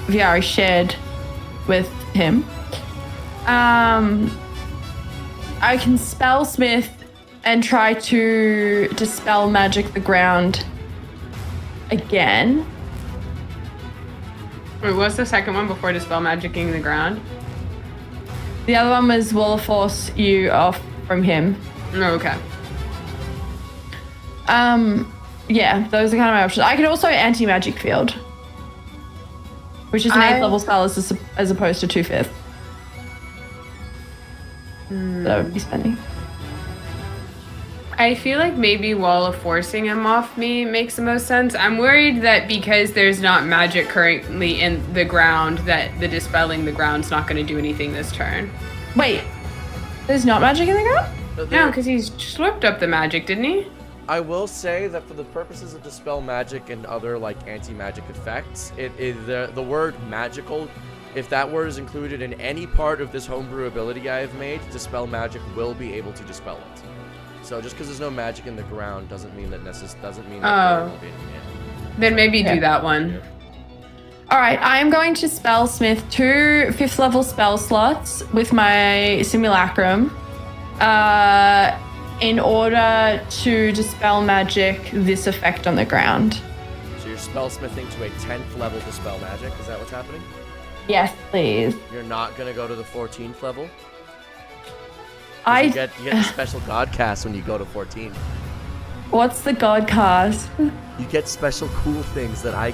Viari shared with him. I can Spellsmith and try to dispel magic the ground again. Wait, what's the second one before dispel magicking the ground? The other one was Wall of Force you off from him. Oh, okay. Yeah, those are kind of my options. I could also anti-magic field, which is an 8th level spell as opposed to 2/5. That I would be spending. I feel like maybe Wall of Forcing him off me makes the most sense. I'm worried that because there's not magic currently in the ground, that the dispelling the ground's not going to do anything this turn. Wait, there's not magic in the ground? No, because he's slurped up the magic, didn't he? I will say that for the purposes of dispel magic and other like anti-magic effects, it is the word magical. If that word is included in any part of this homebrew ability I have made, dispel magic will be able to dispel it. So just because there's no magic in the ground doesn't mean that there will be. Then maybe do that one. All right, I am going to Spellsmith 2 5th level spell slots with my Simulacrum in order to dispel magic this effect on the ground. So you're spellsmithing to a 10th level dispel magic, is that what's happening? Yes, please. You're not going to go to the 14th level? You get the special god cast when you go to 14. What's the god cast? You get special cool things that I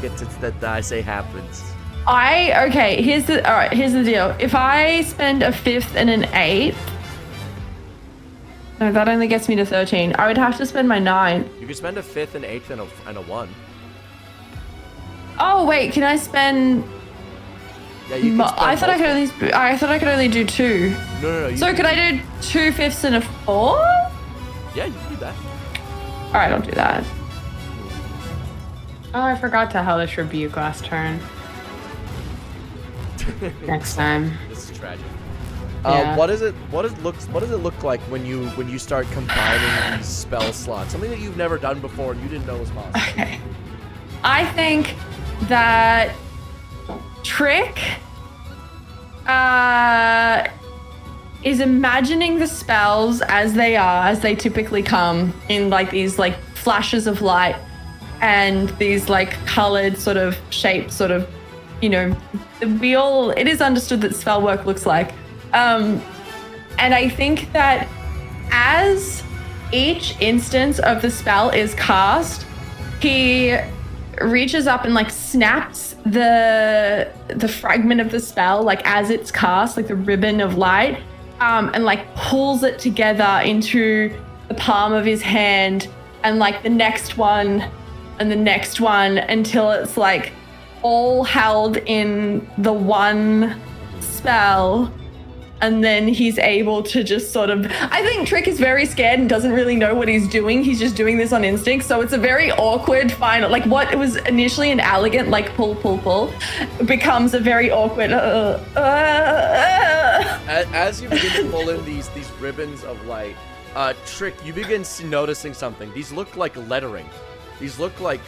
say happens. Here's the deal. If I spend a 5th and an 8th, no, that only gets me to 13. I would have to spend my 9. You could spend a 5th and 8th and a 1. Oh wait, can I spend? Yeah, you can spend I thought I could only do 2. No. So could I do 2 5ths and a 4? Yeah, you can do that. All right, I'll do that. Oh, I forgot to Hellish Rebuke last turn. Next time. This is tragic. Yeah. What does it look like when you start combining these spell slots? Something that you've never done before and you didn't know was possible. Okay. I think that Trick is imagining the spells as they typically come in like these like flashes of light, and these like colored sort of shaped sort of, you know, it is understood that spell work looks like. And I think that as each instance of the spell is cast, he reaches up and like snaps the fragment of the spell, like as it's cast, like the ribbon of light, and like pulls it together into the palm of his hand, and like the next one and the next one, until it's like all held in the one spell. And then he's able to just sort of, I think Trick is very scared and doesn't really know what he's doing. He's just doing this on instinct. So it's a very awkward final, like what was initially an elegant, like pull, becomes a very awkward, As you begin to pull in these ribbons of light, Trick, you begin noticing something. These look like lettering. These look like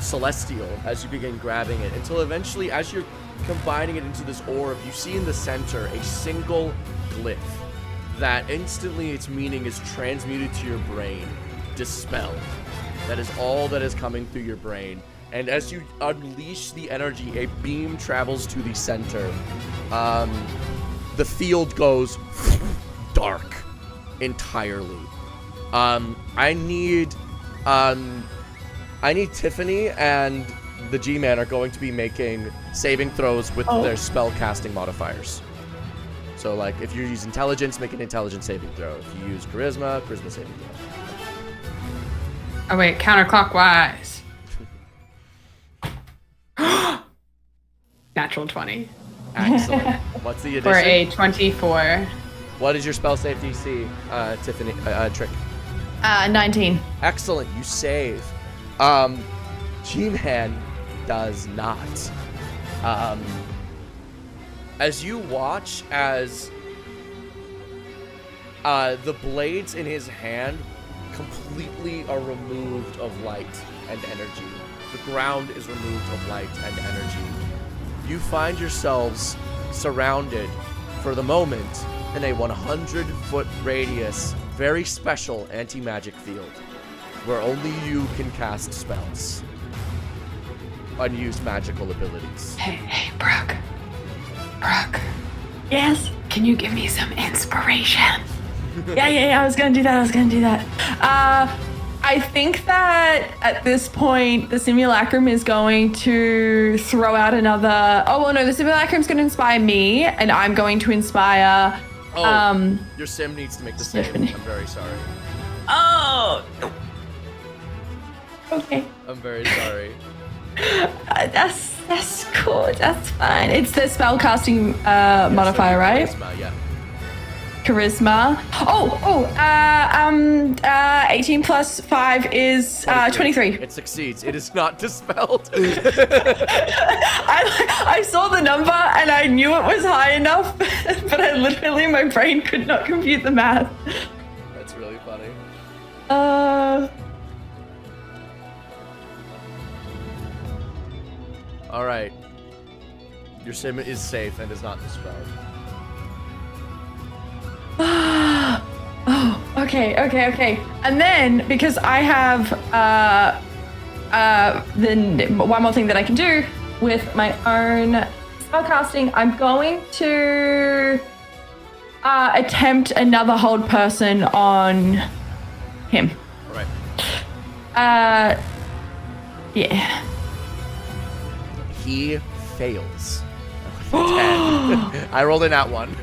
celestial as you begin grabbing it, until eventually, as you're combining it into this orb, you see in the center a single glyph that instantly its meaning is transmuted to your brain, dispelled. That is all that is coming through your brain. And as you unleash the energy, a beam travels to the center. The field goes dark entirely. I need Tiffany and the G-Man are going to be making saving throws with their spell casting modifiers. So, like, if you use intelligence, make an intelligence saving throw. If you use charisma saving throw. Oh wait, counterclockwise. Natural 20. Excellent. What's the addition? For a 24. What is your spell save DC, Tiffany? Trick. 19. Excellent. You save. G-Man does not. As you watch as the blades in his hand completely are removed of light and energy. The ground is removed of light and energy. You find yourselves surrounded, for the moment, in a 100-foot radius, very special anti-magic field, where only you can cast spells. Unused magical abilities. Hey, Brooke. Brooke, Yes. can you give me some inspiration? Yeah, I was gonna do that. I think that at this point, the simulacrum is going to throw out another. Oh, well, no, the simulacrum's going to inspire me, and I'm going to inspire. Your sim needs to make the save. Tiffany. I'm very sorry. Oh. Okay. I'm very sorry. That's cool. That's fine. It's the spellcasting modifier, right? Charisma, yeah. Charisma. 18 plus 5 is 23. It succeeds. It is not dispelled. I saw the number and I knew it was high enough, but my brain could not compute the math. That's really funny. All right. Your sim is safe and is not dispelled. Oh, okay. And then, because I have then one more thing that I can do with my own spellcasting, I'm going to attempt another hold person on him. All right. Yeah. He fails. 10. I rolled a nat 1.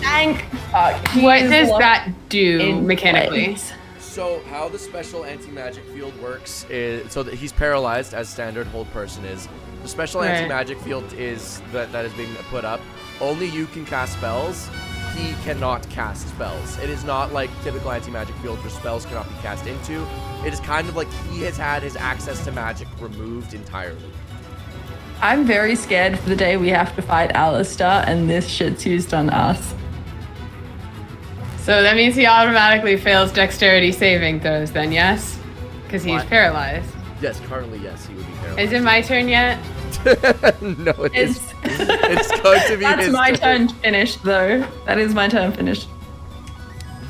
Thank fuck. What does that do mechanically? place. So how the special anti-magic field works is so that he's paralyzed, as standard hold person is. The special Right. anti-magic field is that is being put up. Only you can cast spells. He cannot cast spells. It is not like typical anti-magic field where spells cannot be cast into. It is kind of like he has had his access to magic removed entirely. I'm very scared for the day we have to fight Alistair and this shit's used on us. So that means he automatically fails dexterity saving throws then, yes? Because he's What? paralyzed. Yes, currently yes, he would be paralyzed. Is it my turn yet? No, it is. It's going to be That's his my turn finished, though. That is my turn finished.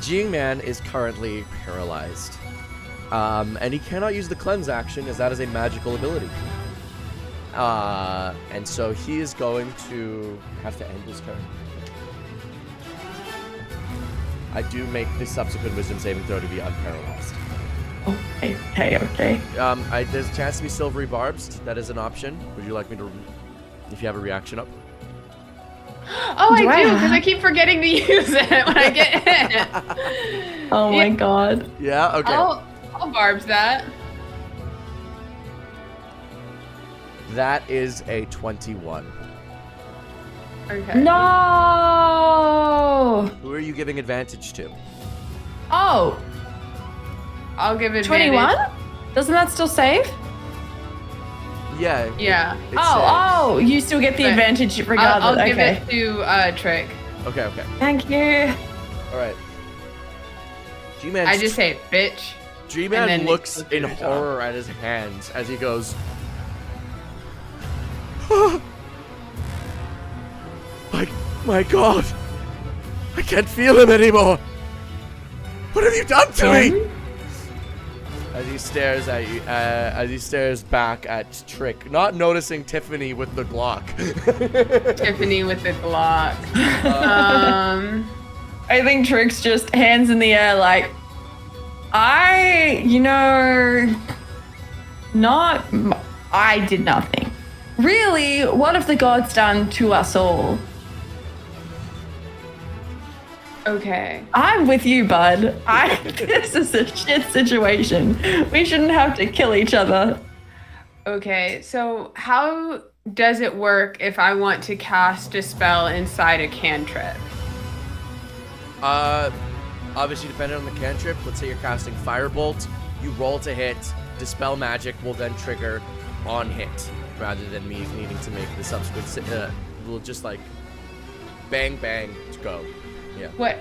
G-Man is currently paralyzed. And he cannot use the cleanse action, as that is a magical ability. And so he is going to have to end his turn. I do make the subsequent wisdom saving throw to be unparalyzed. Okay. There's a chance to be silvery barbs. That is an option. Would you like me to, if you have a reaction up? Oh, I do, because I keep forgetting to use it when I get hit. Oh my god. Yeah, okay. I'll barbs that. That is a 21. Okay. No! Who are you giving advantage to? Oh, I'll give it 21? Doesn't that still save? Yeah. Yeah. It Oh, you still get the But advantage regardless. I'll give Okay. it to Trick. saves. Okay. Thank you. All right. G-Man. I just say bitch. and G-Man then looks it goes in to the top. horror at his hands as he goes. My God! I can't feel him anymore. What have you done to me? As he stares at you, as he stares back at Trick, not noticing Tiffany with the Glock. Tiffany with the Glock. I think Trick's just hands in the air like, I did nothing. Really, what have the gods done to us all? Okay. I'm with you, bud. This is a shit situation. We shouldn't have to kill each other. Okay, so how does it work if I want to cast a spell inside a cantrip? Obviously depending on the cantrip, let's say you're casting Firebolt, you roll to hit, Dispel Magic will then trigger on hit, rather than me needing to make the subsequent, we'll just like, bang, bang, to go. Yeah. What?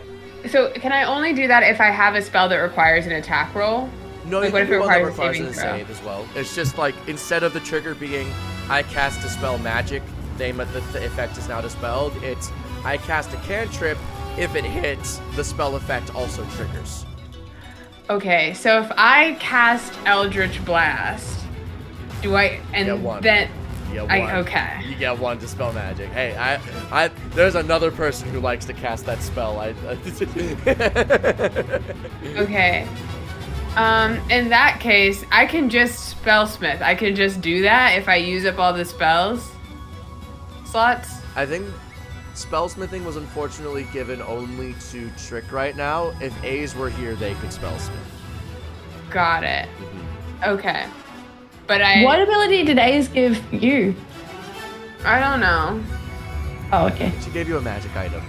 So can I only do that if I have a spell that requires an attack roll? No, Like, you what can if do it one that requires a requires saving a throw? save as well. It's just like, instead of the trigger being, I cast Dispel Magic, the effect is now dispelled, it's, I cast a cantrip, if it hits, the spell effect also triggers. Okay, so if I cast Eldritch Blast, do I, and Get one. then, You get one. okay. You get one Dispel Magic. Hey, I there's another person who likes to cast that spell. Okay. In that case, I can just Spellsmith. I can just do that if I use up all the spells slots. I think Spellsmithing was unfortunately given only to Trick right now. If A's were here, they could Spellsmith. Got it. Mm-hmm. Okay. But What ability did A's give you? I don't know. Oh, okay. She gave you a magic item.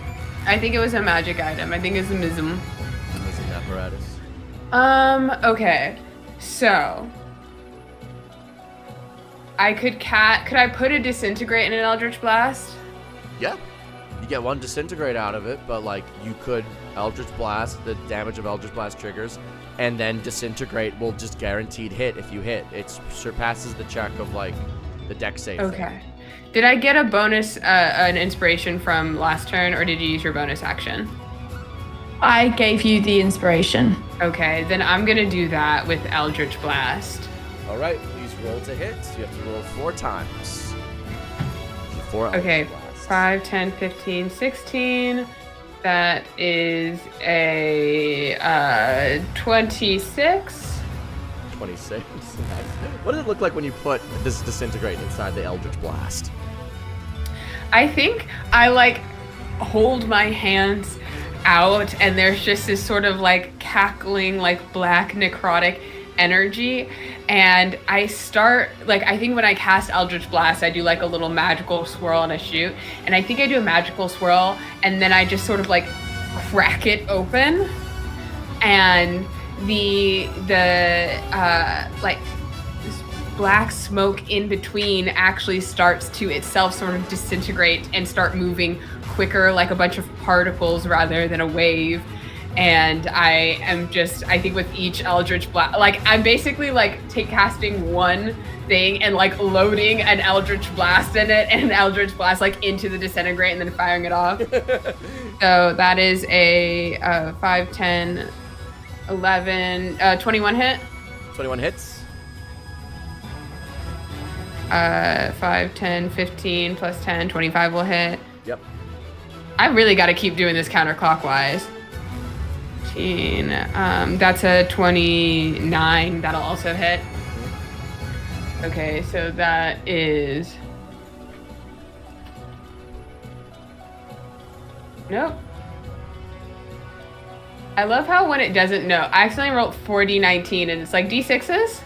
I think it was a magic item. I think it's a mism. As an apparatus. Okay. So I could I put a disintegrate in an Eldritch Blast? Yeah. You get one Disintegrate out of it, but like you could Eldritch Blast, the damage of Eldritch Blast triggers, and then Disintegrate will just guaranteed hit if you hit. It surpasses the check of like the dex save. Okay. Did I get a bonus, an inspiration from last turn, or did you use your bonus action? I gave you the inspiration. Okay, then I'm gonna do that with Eldritch Blast. All right, please roll to hit. You have to roll 4 times. 4 Eldritch Okay, Blasts. 5, 10, 15, 16. That is a 26. 26. What does it look like when you put this Disintegrate inside the Eldritch Blast? I think I like hold my hands out and there's just this sort of like cackling like black necrotic energy, and I start like, I think when I cast Eldritch Blast I do like a little magical swirl and a shoot, and I think I do a magical swirl and then I just sort of like crack it open, and the like this black smoke in between actually starts to itself sort of disintegrate and start moving quicker, like a bunch of particles rather than a wave. And I am just, I think with each Eldritch Blast, like I'm basically like casting one thing and like loading an Eldritch Blast in it and an Eldritch Blast like into the Disintegrate and then firing it off. So that is a 5, 10, 11, 21 hit. 21 hits. 5, 10, 15 plus 10, 25 will hit. Yep. I really got to keep doing this counterclockwise. 15, that's a 29. That'll also hit. Okay, so that is... Nope. I love how when it doesn't know, I accidentally rolled 40-19 and it's like D6s?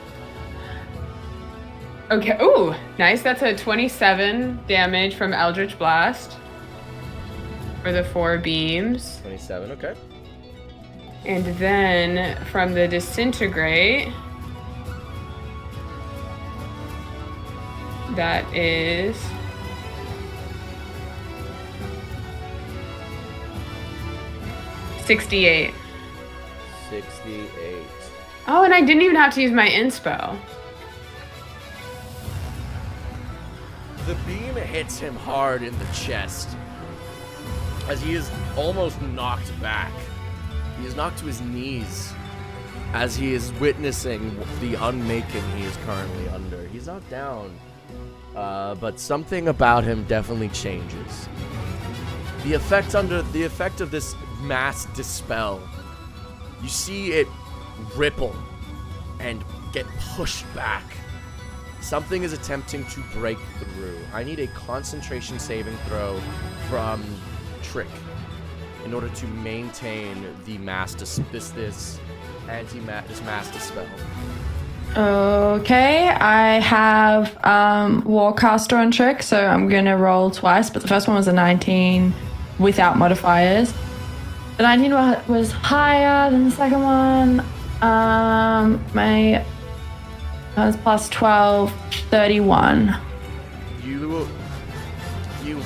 Okay, ooh, nice. That's a 27 damage from Eldritch Blast for the 4 beams. 27, okay. And then from the Disintegrate, that is... $68. 68. Oh, and I didn't even have to use my inspo. The beam hits him hard in the chest as he is almost knocked back. He is knocked to his knees as he is witnessing the unmaking he is currently under. He's not down, but something about him definitely changes. The effect of this mass dispel, you see it ripple and get pushed back. Something is attempting to break through. I need a concentration saving throw from Trick in order to maintain the mass this mass dispel. Okay, I have Warcaster on Trick, so I'm gonna roll twice, but the first one was a 19 without modifiers. The 19 was higher than the second one. My was plus 12, 31. You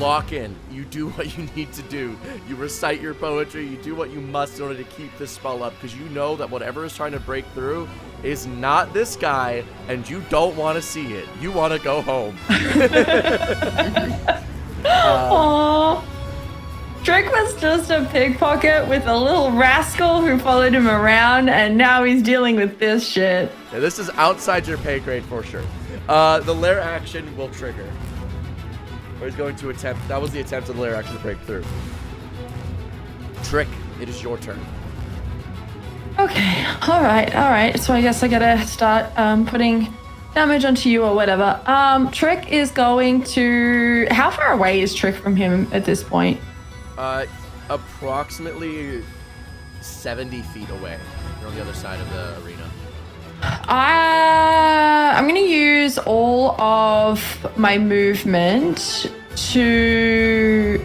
lock in. You do what you need to do. You recite your poetry. You do what you must in order to keep this spell up, because you know that whatever is trying to break through is not this guy, and you don't want to see it. You want to go home. Aww. Trick was just a pickpocket with a little rascal who followed him around, and now he's dealing with this shit. Yeah, this is outside your pay grade for sure. The lair action will trigger. Or he's going to attempt. That was the attempt of the lair action to break through. Trick, it is your turn. Okay, alright. So I guess I gotta start putting damage onto you or whatever. Trick is going to... How far away is Trick from him at this point? Approximately 70 feet away. You're on the other side of the arena. I'm going to use all of my movement to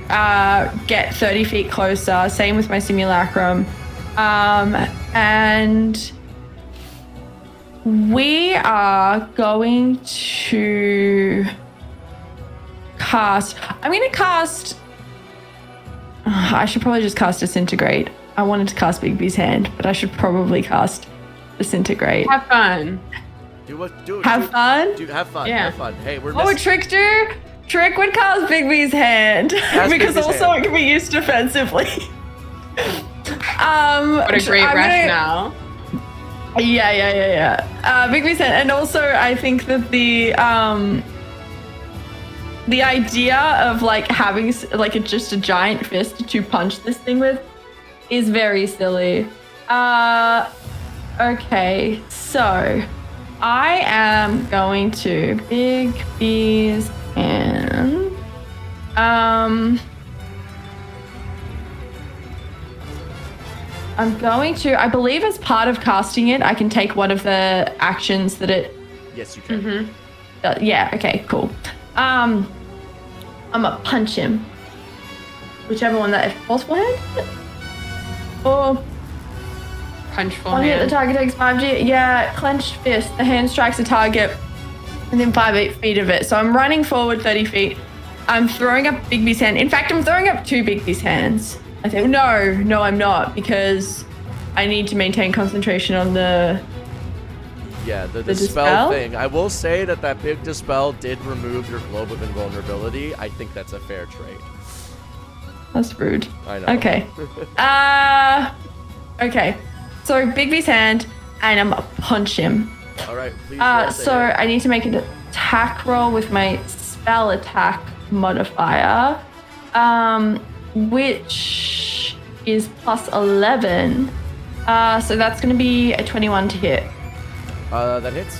get 30 feet closer. Same with my simulacrum. And we are going to cast... I'm going to cast... I should probably just cast Disintegrate. I wanted to cast Bigby's Hand, but I should probably cast Disintegrate. Have fun. Have fun? Have fun. Yeah. Have fun. Hey, we're What would Trick do? Trick would cast Bigby's Hand. Because Bigby's also hand. it can be used defensively. What a great rationale. Yeah. Bigby's Hand. And also I think that the idea of like having like just a giant fist to punch this thing with is very silly. Okay, so I am going to Bigby's Hand. I'm going to, I believe as part of casting it, I can take one of the actions that it... Yes, you can. Mm-hmm. Yeah, okay, cool. I'm gonna punch him. Whichever one that is. Forceful hand? Or... Punchful One hit, the hand. target takes 5G. Yeah, clenched fist. The hand strikes the target within 8 feet of it. So I'm running forward 30 feet. I'm throwing up Bigby's hand. In fact, I'm throwing up 2 Bigby's hands. I think, no, I'm not, because I need to maintain concentration on the... Yeah, the dispel dispel thing. I will say that big dispel did remove your globe of invulnerability. I think that's a fair trade. That's rude. I know. Okay. Okay. So Bigby's hand, and I'm gonna punch him. All right, please roll to So hit. I need to make an attack roll with my spell attack modifier, which is plus 11. So that's going to be a 21 to hit. That hits.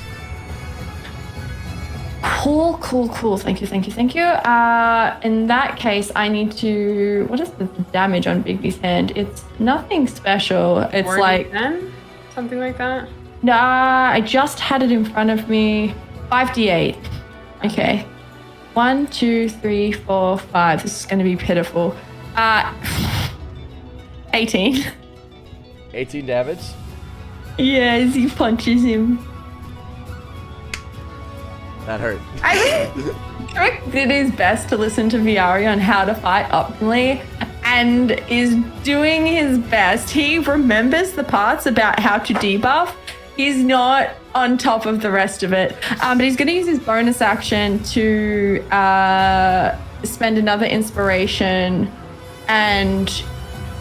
Cool. Thank you. In that case, I need to... What is the damage on Bigby's hand? It's nothing special. It's 4d10? like... Something like that? Nah, I just had it in front of me. 5d8. Okay. 1, 2, 3, 4, 5. This is going to be pitiful. 18. 18 damage. Yes, he punches him. That hurt. I mean, Trick did his best to listen to Viari on how to fight optimally and is doing his best. He remembers the parts about how to debuff. He's not on top of the rest of it. But he's going to use his bonus action to spend another inspiration and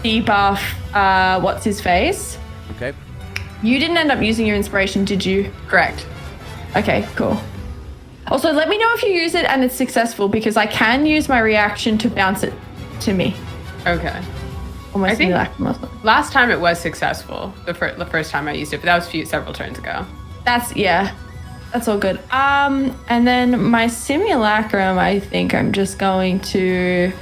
debuff what's his face. Okay. You didn't end up using your inspiration, did you? Correct. Okay, cool. Also, let me know if you use it and it's successful, because I can use my reaction to bounce it to me. Okay. Almost I think muscle. last time it was successful. The first time I used it, but that was several turns ago. That's all good. And then my simulacrum, I think I'm just going to...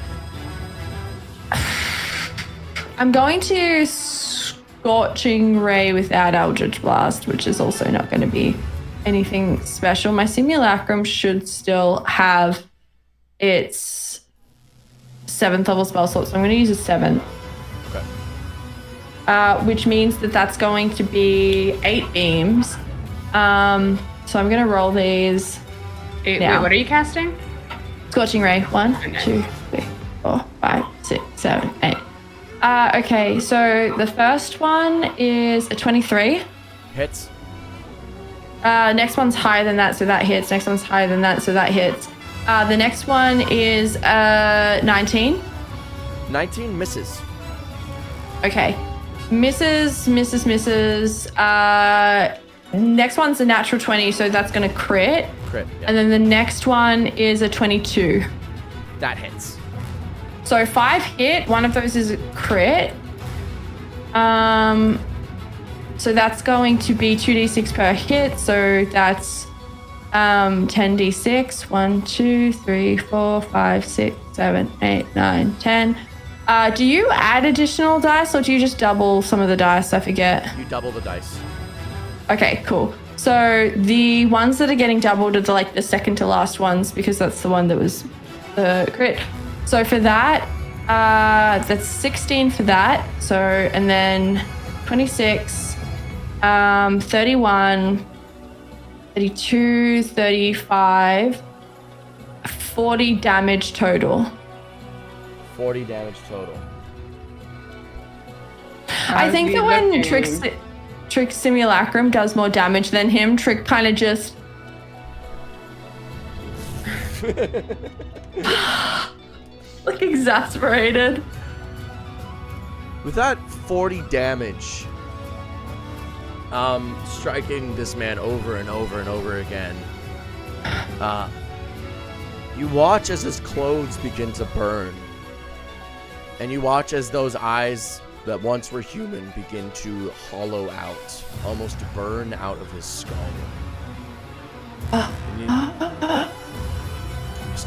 I'm going to Scorching Ray without Eldritch Blast, which is also not going to be anything special. My simulacrum should still have its 7th level spell slot, so I'm going to use a 7. Okay. Which means that that's going to be 8 beams. So I'm going to roll these. Wait, now. what are you casting? Scorching Ray. 1, Okay. 2, 3, 4, 5, 6, 7, 8. Okay, so the first one is a 23. Hits. Next one's higher than that, so that hits. Next one's higher than that, so that hits. The next one is 19. 19 misses. Okay. Misses. Next one's a natural 20, so that's going to crit. Crit. Yeah. And then the next one is a 22. That hits. So 5 hit, one of those is a crit. So that's going to be 2d6 per hit. So that's 10d6. 1, 2, 3, 4, 5, 6, 7, 8, 9, 10. Do you add additional dice, or do you just double some of the dice? I forget. You double the dice. Okay, cool. So the ones that are getting doubled are the second to last ones, because that's the one that was the crit. So for that, that's 16 for that. So, and then 26, 31, 32, 35, 40 damage total. 40 damage total. I think that when Trick's simulacrum does more damage than him, Trick kind of just... exasperated. With that 40 damage, striking this man over and over and over again, you watch as his clothes begin to burn. And you watch as those eyes that once were human begin to hollow out, almost burn out of his skull.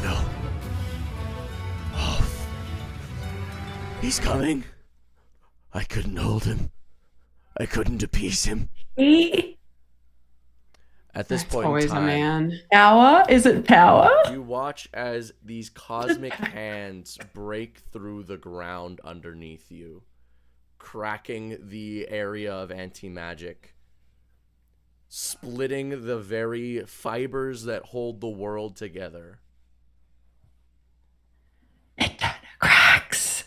No. Oh. He's coming. I couldn't hold him. I couldn't appease him. At this point Always in time, a man. Power? Is it power? you watch as these cosmic hands break through the ground underneath you, cracking the area of anti-magic, splitting the very fibers that hold the world together. It cracks.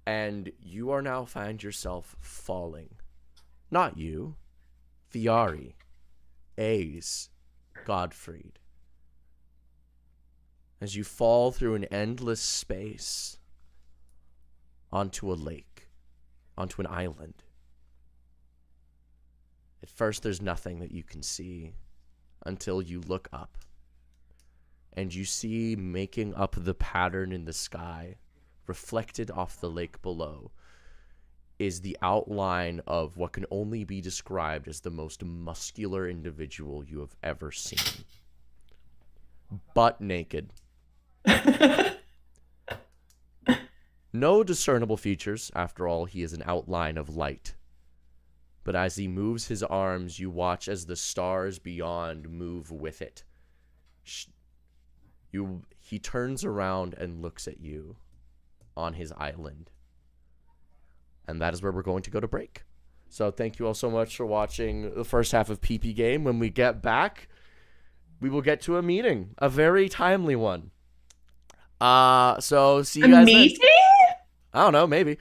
And you are now find yourself falling. Not you. Viari. Ace. Godfried. As you fall through an endless space onto a lake, onto an island. At first, there's nothing that you can see until you look up. And you see, making up the pattern in the sky, reflected off the lake below, is the outline of what can only be described as the most muscular individual you have ever seen. Butt naked. No discernible features. After all, he is an outline of light. But as he moves his arms, you watch as the stars beyond move with it. He turns around and looks at you on his island. And that is where we're going to go to break. So thank you all so much for watching the first half of PP Game. When we get back, we will get to a meeting. A very timely one. So see you guys meeting? then. I don't know, maybe.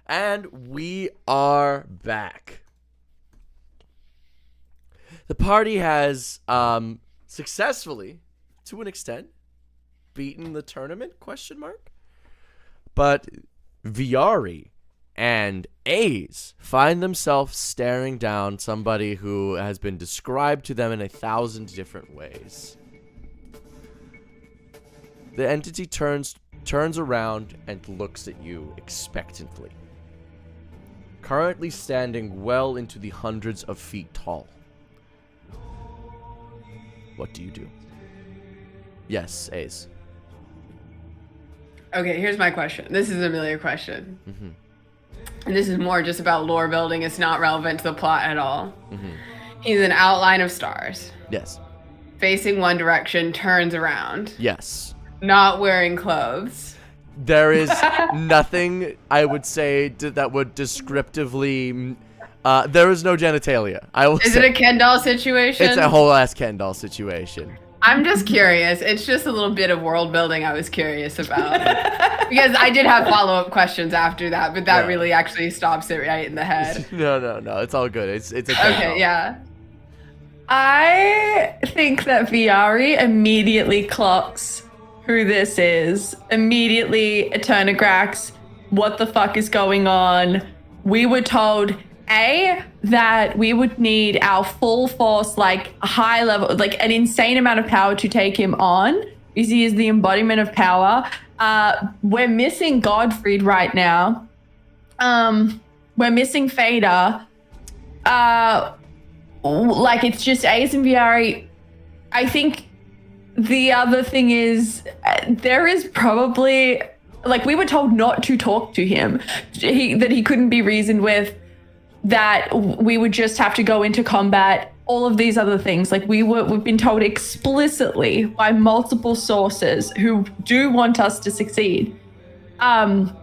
And we are back. The party has successfully, to an extent, beaten the tournament, ? But Viari and A's find themselves staring down somebody who has been described to them in 1,000 different ways. The entity turns around and looks at you expectantly. Currently standing well into the hundreds of feet tall. What do you do? Yes, Ace. Okay, here's my question. This is Amelia's question. Mm-hmm. And this is more just about lore building. It's not relevant to the plot at all. Mm-hmm. He's an outline of stars. Yes. Facing one direction, turns around. Yes. Not wearing clothes. There is nothing, I would say, that would descriptively... there is no genitalia. Is it a Ken doll situation? It's a whole-ass Ken doll situation. I'm just curious. It's just a little bit of world building I was curious about. Because I did have follow-up questions after that, but that really actually stops it right in the head. No. It's all good. It's a Ken doll. Yeah. I think that Viari immediately clocks who this is. Immediately, Eternigrax, what the fuck is going on? We were told... that we would need our full force, like high level, like an insane amount of power to take him on, because he is the embodiment of power. We're missing Godfried right now. We're missing Fader. Like it's just Ace and Viari. I think the other thing is there is probably, like we were told not to talk to him, that he couldn't be reasoned with, that we would just have to go into combat, all of these other things. Like we've been told explicitly by multiple sources who do want us to succeed. And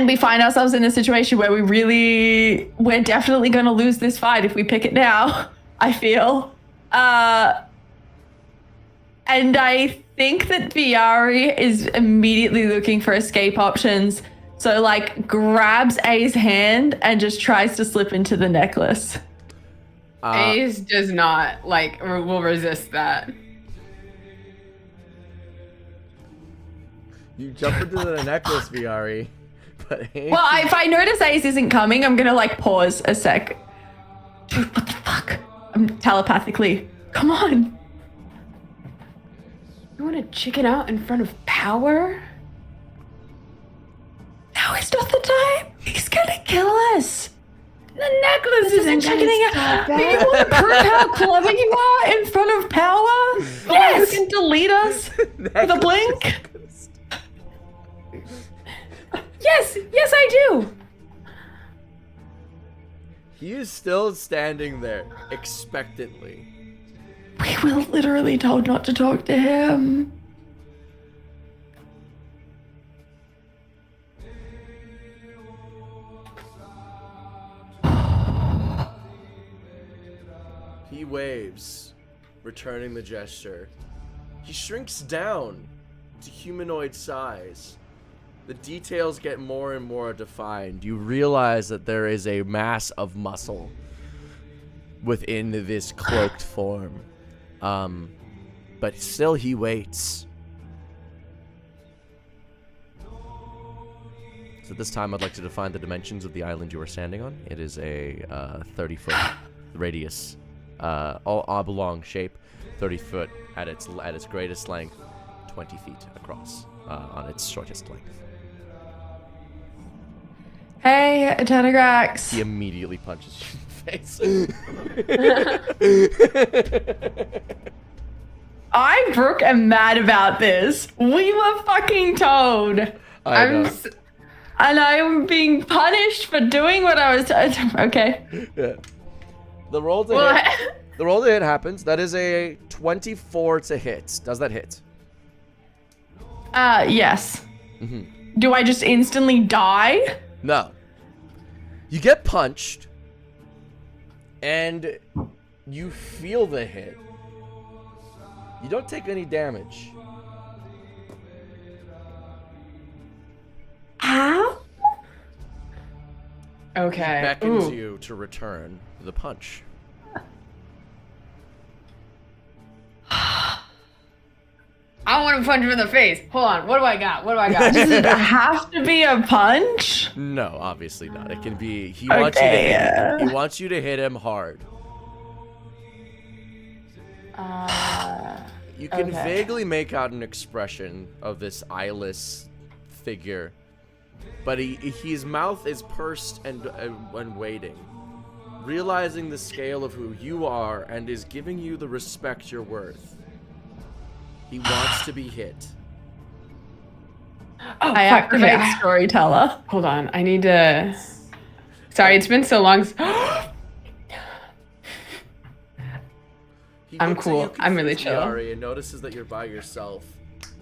we find ourselves in a situation where we're definitely going to lose this fight if we pick it now, I feel. And I think that Viari is immediately looking for escape options. So, like, grabs A's hand and just tries to slip into the necklace. Ace does not, will resist that. You jump into the necklace, Viari. But well, if I notice Ace isn't coming, I'm gonna, pause a sec. Dude, what the fuck? I'm telepathically. Come on. You want to chicken out in front of power? Now is not the time. He's gonna kill us. The necklace isn't chickening out. Do you want to prove how clever you are in front of power? Yes. You can delete us with a blink. Yes, I do. He is still standing there, expectantly. We were literally told not to talk to him. He waves, returning the gesture. He shrinks down to humanoid size. The details get more and more defined. You realize that there is a mass of muscle within this cloaked form. But still he waits. So this time I'd like to define the dimensions of the island you are standing on. It is a 30-foot radius. All oblong shape, 30 foot at its greatest length, 20 feet across on its shortest length. Hey, Eternigrax. He immediately punches you in the face. I, Brooke, am mad about this. We were fucking told. I know. And I'm being punished for doing what I was okay. Yeah. The roll to hit. The roll to hit happens. That is a 24 to hit. Does that hit? Yes. Mm-hmm. Do I just instantly die? No. You get punched, and you feel the hit. You don't take any damage. Ow? Okay. Beckons Ooh. you to return the punch. I want to punch him in the face. Hold on. What do I got? What do I got? Does it have to be a punch? No, obviously not. It can be. He wants you to hit him hard. You can vaguely make out an expression of this eyeless figure, but his mouth is pursed and waiting, realizing the scale of who you are and is giving you the respect you're worth. He wants to be hit. Oh, I activate Storyteller. Hold on. I need to. Sorry, it's been so long. I'm cool. I'm really chill. And notices that you're by yourself.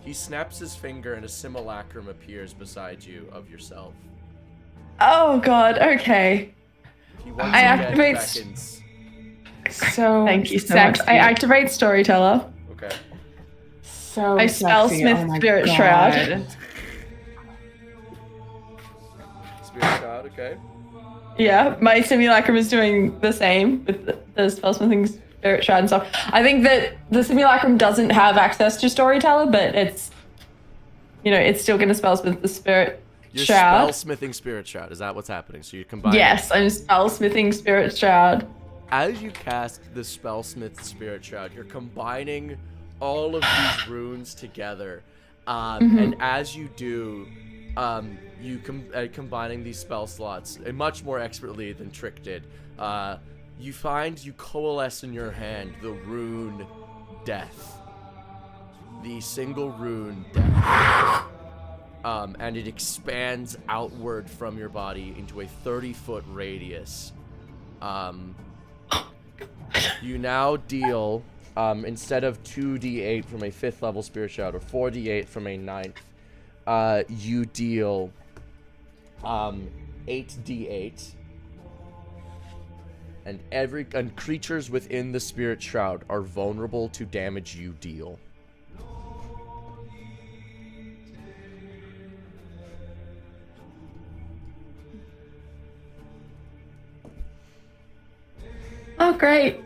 He snaps his finger and a simulacrum appears beside you of yourself. Oh god, okay. He once again beckons. So thank you so much. I activate Storyteller. Okay. So I spell sexy. Smith Oh my Spirit God. Shroud. Spirit Shroud, okay. Yeah, my simulacrum is doing the same with the spellsmithing Spirit Shroud and stuff. I think that the simulacrum doesn't have access to Storyteller, but it's, it's still going to spellsmith the Spirit Shroud. You're spellsmithing Spirit Shroud. Is that what's happening? So you're combining. Yes, I'm spellsmithing Spirit Shroud. As you cast the spellsmith Spirit Shroud, you're combining all of these runes together, and as you do, combining these spell slots much more expertly than Trick did. You find you coalesce in your hand the rune Death, the single rune Death, and it expands outward from your body into a 30-foot radius. You now deal. Instead of 2d8 from a 5th level Spirit Shroud or 4d8 from a 9th, you deal 8d8, and creatures within the Spirit Shroud are vulnerable to damage you deal. Oh, great.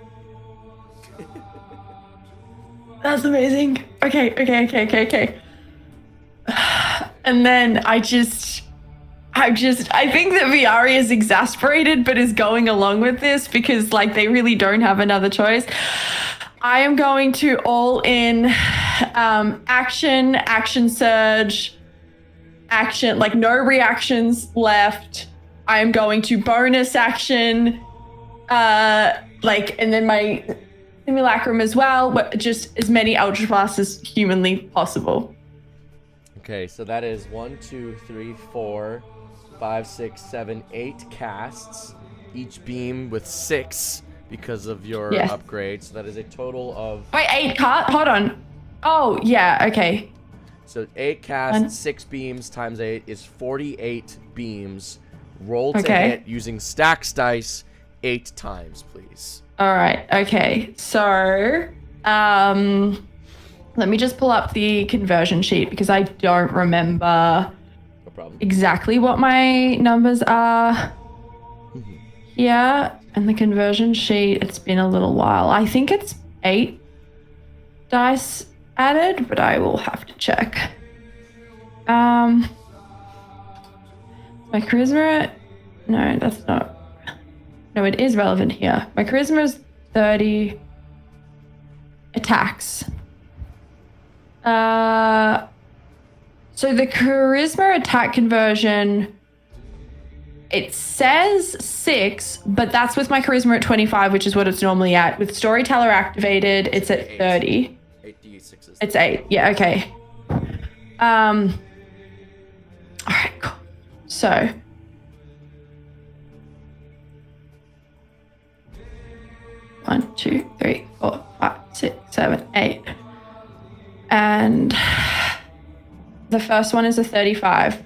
That's amazing. Okay. And then I think that Viari is exasperated but is going along with this because they really don't have another choice. I am going to all in action surge, action, no reactions left. I am going to bonus action, and then my simulacrum as well, but just as many ultra blasts as humanly possible. Okay, so that is 1, 2, 3, 4, 5, 6, 7, 8 casts, each beam with 6 because of your upgrade. So that is a total of. Wait, 8 hold on. Oh yeah, okay. So 8 casts, 6 beams times 8 is 48 beams. Roll to hit using stacks dice 8 times, please. All right. Okay. So, let me just pull up the conversion sheet because I don't remember exactly what my numbers are here. And the conversion sheet, it's been a little while. I think it's 8 dice added, but I will have to check. My charisma, no, that's not. No, it is relevant here. My charisma is 30 attacks. So the charisma attack conversion, it says 6, but that's with my charisma at 25, which is what it's normally at. With Storyteller activated, it's at 30. 8d6s. It's 8. Yeah, okay. All right, cool. So 1, 2, 3, 4, 5, 6, 7, 8. And the first one is a 35.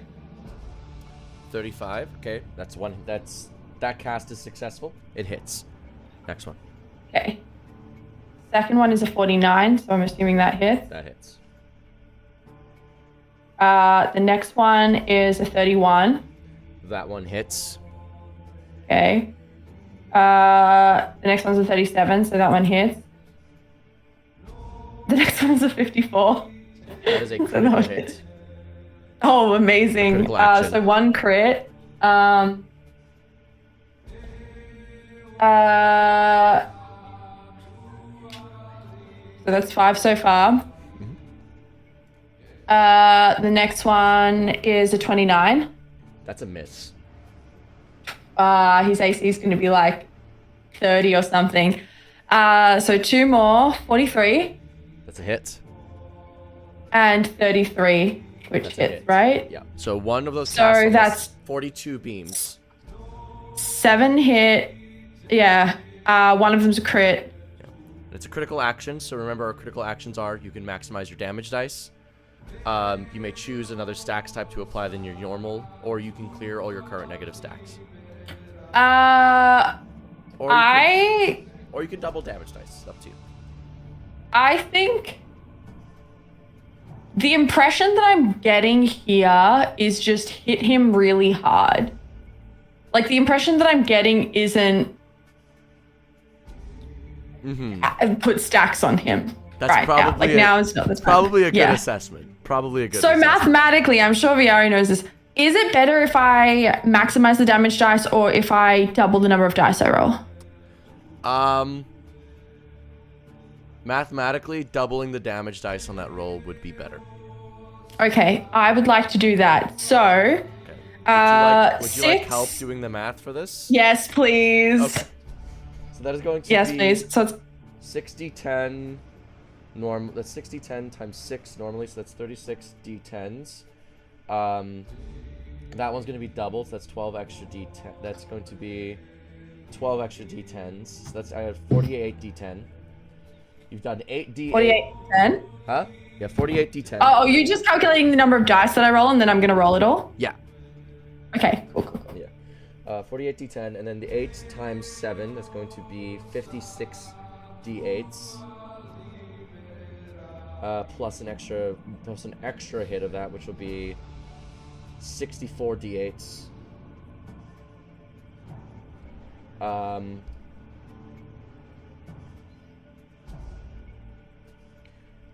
35, okay. That cast is successful. It hits. Next one. Okay. Second one is a 49, so I'm assuming that hits. That hits. The next one is a 31. That one hits. Okay. The next one's a 37, so that one hits. The next one's a 54. That is a critical hit. Oh, amazing. Critical action. So 1 crit. So that's 5 so far. The next one is a 29. That's a miss. His AC is going to be like 30 or something. So 2 more, 43. That's a hit. And 33, which That's hits, right? Yeah. So one of those So castles, that's 42 beams. 7 hit. Yeah. One of them's a crit. Yeah. It's a critical action, so remember our critical actions are you can maximize your damage dice. You may choose another stacks type to apply than your normal, or you can clear all your current negative stacks. Or you can double damage dice. It's up to you. I think the impression that I'm getting here is just hit him really hard. Like, the impression that I'm getting isn't put stacks on him. That's right probably now. Like, now it's not. That's probably a good assessment. Probably a good So assessment. mathematically, I'm sure Viari knows this. Is it better if I maximize the damage dice or if I double the number of dice I roll? Mathematically, doubling the damage dice on that roll would be better. Okay, I would like to do that. So, Okay. Would you like 6. help doing the math for this? Yes, please. Okay. So that is going to Yes, be please. So it's 60, 10, norm. That's 60, 10 times 6 normally, so that's 36 d10s. That one's going to be double, so that's 12 extra d10. That's going to be 12 extra d10s. So that's, I have 48 d10. You've done 8 d8. 48, 10. Huh? Yeah, 48 d10. Oh, you're just calculating the number of dice that I roll and then I'm going to roll it all? Yeah. Okay, cool. Yeah. 48 d10, and then the 8 times 7, that's going to be 56 d8s. Plus an extra hit of that, which will be 64 d8s.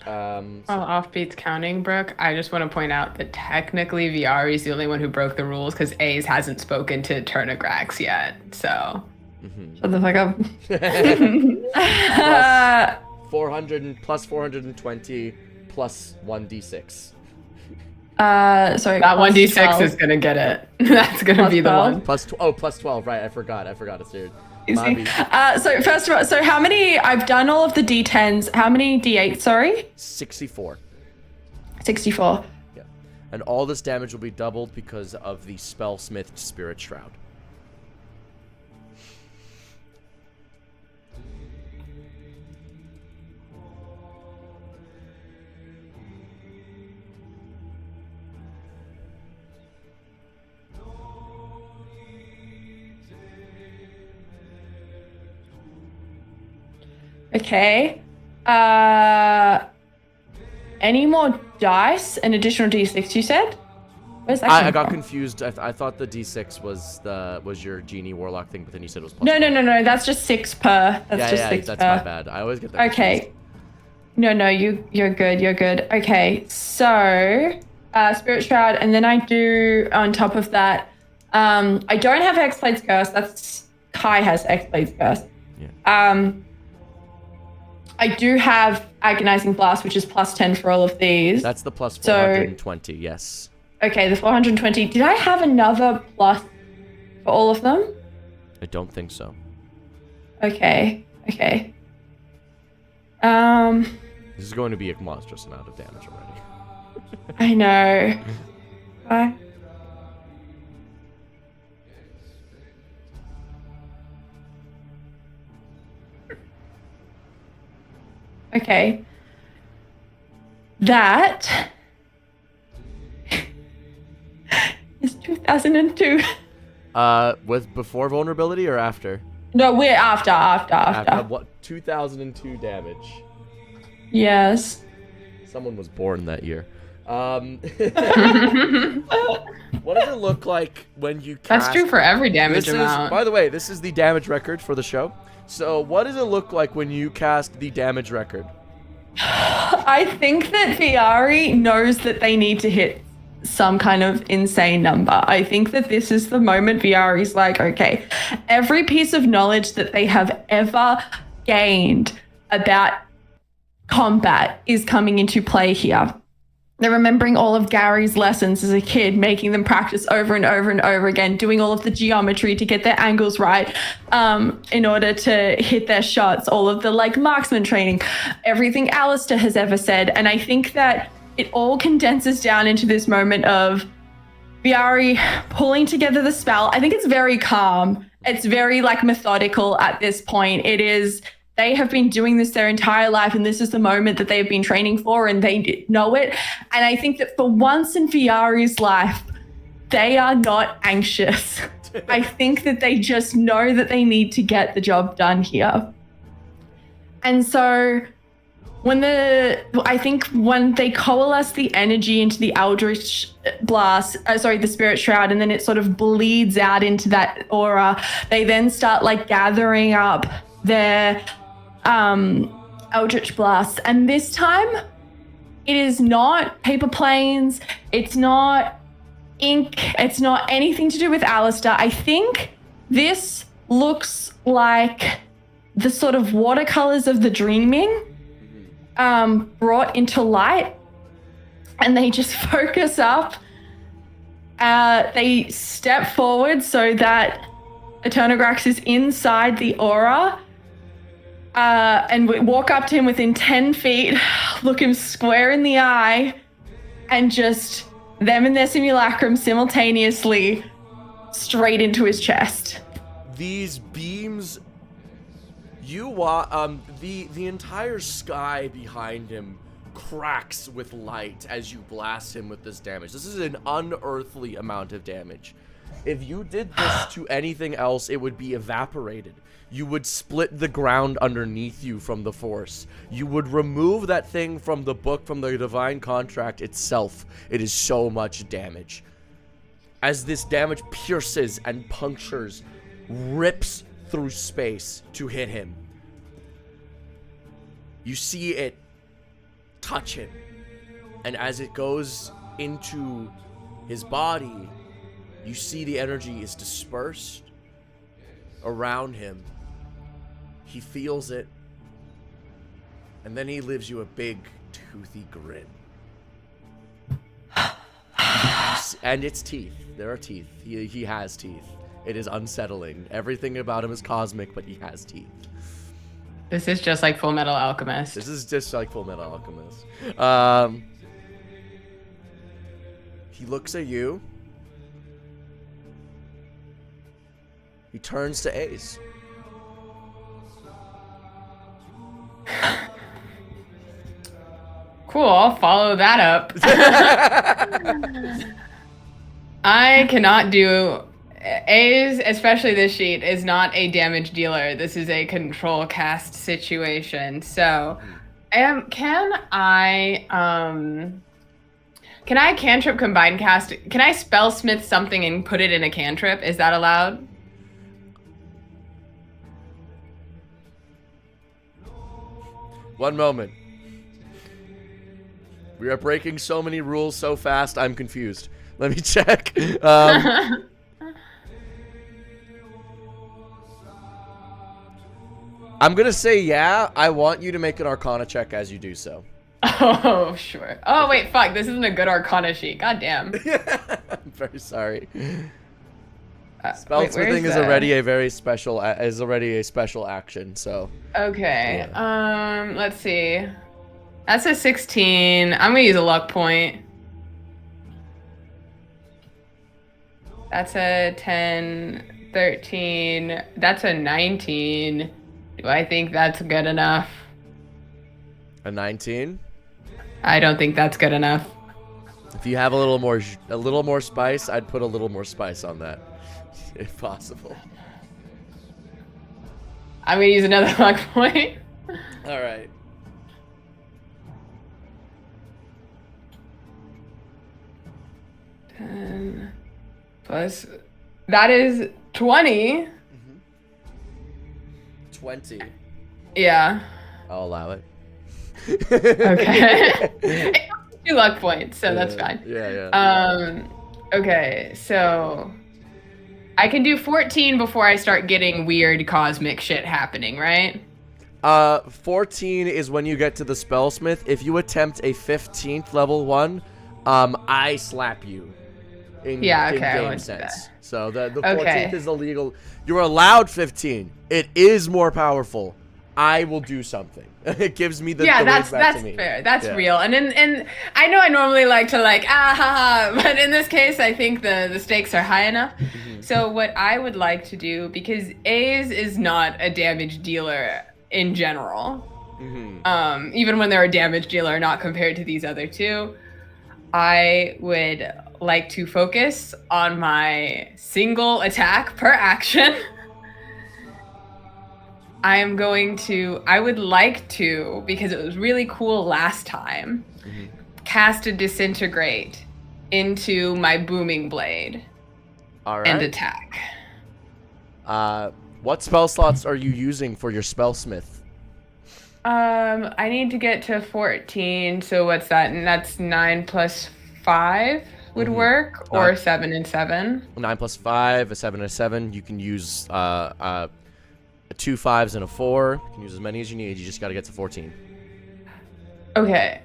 Offbeat's counting, Brooke, I just want to point out that technically Viari is the only one who broke the rules because A's hasn't spoken to Turnigrax yet, so. Shut the fuck up. Plus 400 plus 420 plus 1d6. Sorry. That plus 1d6 12. is gonna get it. That's gonna Plus be the 12? one. Plus 12, right, I forgot it's weird. Easy. So first of all, so how many, I've done all of the D10s. How many D8s, sorry? 64. 64. Yeah. And all this damage will be doubled because of the Spellsmith Spirit Shroud. Okay. Any more dice? An additional D6, you said? Where's that I come got from? confused. I thought the D6 was your genie warlock thing, but then you said it was plus No, 12. that's just 6 per. That's just 6 that's per. my bad. I always get that Okay. confused. No, you're good. Okay, so Spirit Shroud, and then I do on top of that. I don't have Hexblade's Curse. That's Kai has Hexblade's Curse. Yeah. I do have Agonizing Blast, which is plus 10 for all of these. That's the plus So- 420, yes. Okay, the 420. Did I have another plus for all of them? I don't think so. Okay. This is going to be a monstrous amount of damage already. I know. Bye. Okay. That is 2002. With before vulnerability or after? No, we're after. What? 2002 damage. Yes. Someone was born that year. What does it look like when you cast? That's true for every damage This amount. is, by the way, this is the damage record for the show. So what does it look like when you cast the damage record? I think that Viari knows that they need to hit some kind of insane number. I think that this is the moment Viari's like, okay, every piece of knowledge that they have ever gained about combat is coming into play here. They're remembering all of Gary's lessons as a kid, making them practice over and over and over again, doing all of the geometry to get their angles right in order to hit their shots, all of the like marksman training, everything Alistair has ever said. And I think that it all condenses down into this moment of Viari pulling together the spell. I think it's very calm. It's very like methodical at this point. It is... They have been doing this their entire life, and this is the moment that they've been training for, and they know it. And I think that for once in Viari's life, they are not anxious. I think that they just know that they need to get the job done here. And so when they coalesce the energy into the Eldritch Blast, the Spirit Shroud, and then it sort of bleeds out into that aura, they then start like gathering up their Eldritch Blast. And this time, it is not paper planes, it's not ink, it's not anything to do with Alistair. I think this looks like the sort of watercolors of the Dreaming brought into light, and they just focus up. They step forward so that Eternograx is inside the aura, and we walk up to him within 10 feet, look him square in the eye, and just them and their simulacrum simultaneously straight into his chest. These beams, the entire sky behind him cracks with light as you blast him with this damage. This is an unearthly amount of damage. If you did this to anything else, it would be evaporated. You would split the ground underneath you from the force. You would remove that thing from the book, from the divine contract itself. It is so much damage. As this damage pierces and punctures, rips through space to hit him, you see it touch him. And as it goes into his body, you see the energy is dispersed around him. He feels it, and then he leaves you a big, toothy grin. And it's teeth. There are teeth. He has teeth. It is unsettling. Everything about him is cosmic, but he has teeth. This is just like Full Metal Alchemist. This is just like Full Metal Alchemist. He looks at you. He turns to Ace. Cool, I'll follow that up. I cannot do... A's, especially this sheet, is not a damage dealer. This is a control cast situation. So, can I cantrip combine cast? Can I spellsmith something and put it in a cantrip? Is that allowed? One moment. We are breaking so many rules so fast, I'm confused. Let me check. I'm gonna say yeah. I want you to make an Arcana check as you do so. Oh, sure. Oh, wait, fuck. This isn't a good Arcana sheet. God damn. I'm very sorry. Spellsmithing is already a very special, special action, so. Okay. Yeah. Let's see. That's a 16. I'm gonna use a luck point. That's a 10, 13. That's a 19. Do I think that's good enough? A 19? I don't think that's good enough. If you have a little more spice, I'd put a little more spice on that, if possible. I'm gonna use another luck point. All right. 10 plus. That is 20. 20. Yeah. I'll allow it. Okay. 2 luck points, so that's fine. Yeah. Okay, so I can do 14 before I start getting weird cosmic shit happening, right? 14 is when you get to the spellsmith. If you attempt a 15th level one, I slap you. In game sense. So the 14th is illegal. You're allowed 15. It is more powerful. I will do something. It gives me the that's back to me. Fair. That's real. And I know I normally like to but in this case I think the stakes are high enough. So what I would like to do, because A's is not a damage dealer in general. Even when they're a damage dealer, not compared to these other two, I would like to focus on my single attack per action. I would like to, because it was really cool last time, cast a disintegrate into my booming blade. All right. And attack. What spell slots are you using for your spellsmith? I need to get to 14, so what's that? And that's 9 plus 5 would work, or 7 and 7. 9 plus 5, a 7 and a 7. You can use 2 5s and a 4. You can use as many as you need. You just got to get to 14. Okay.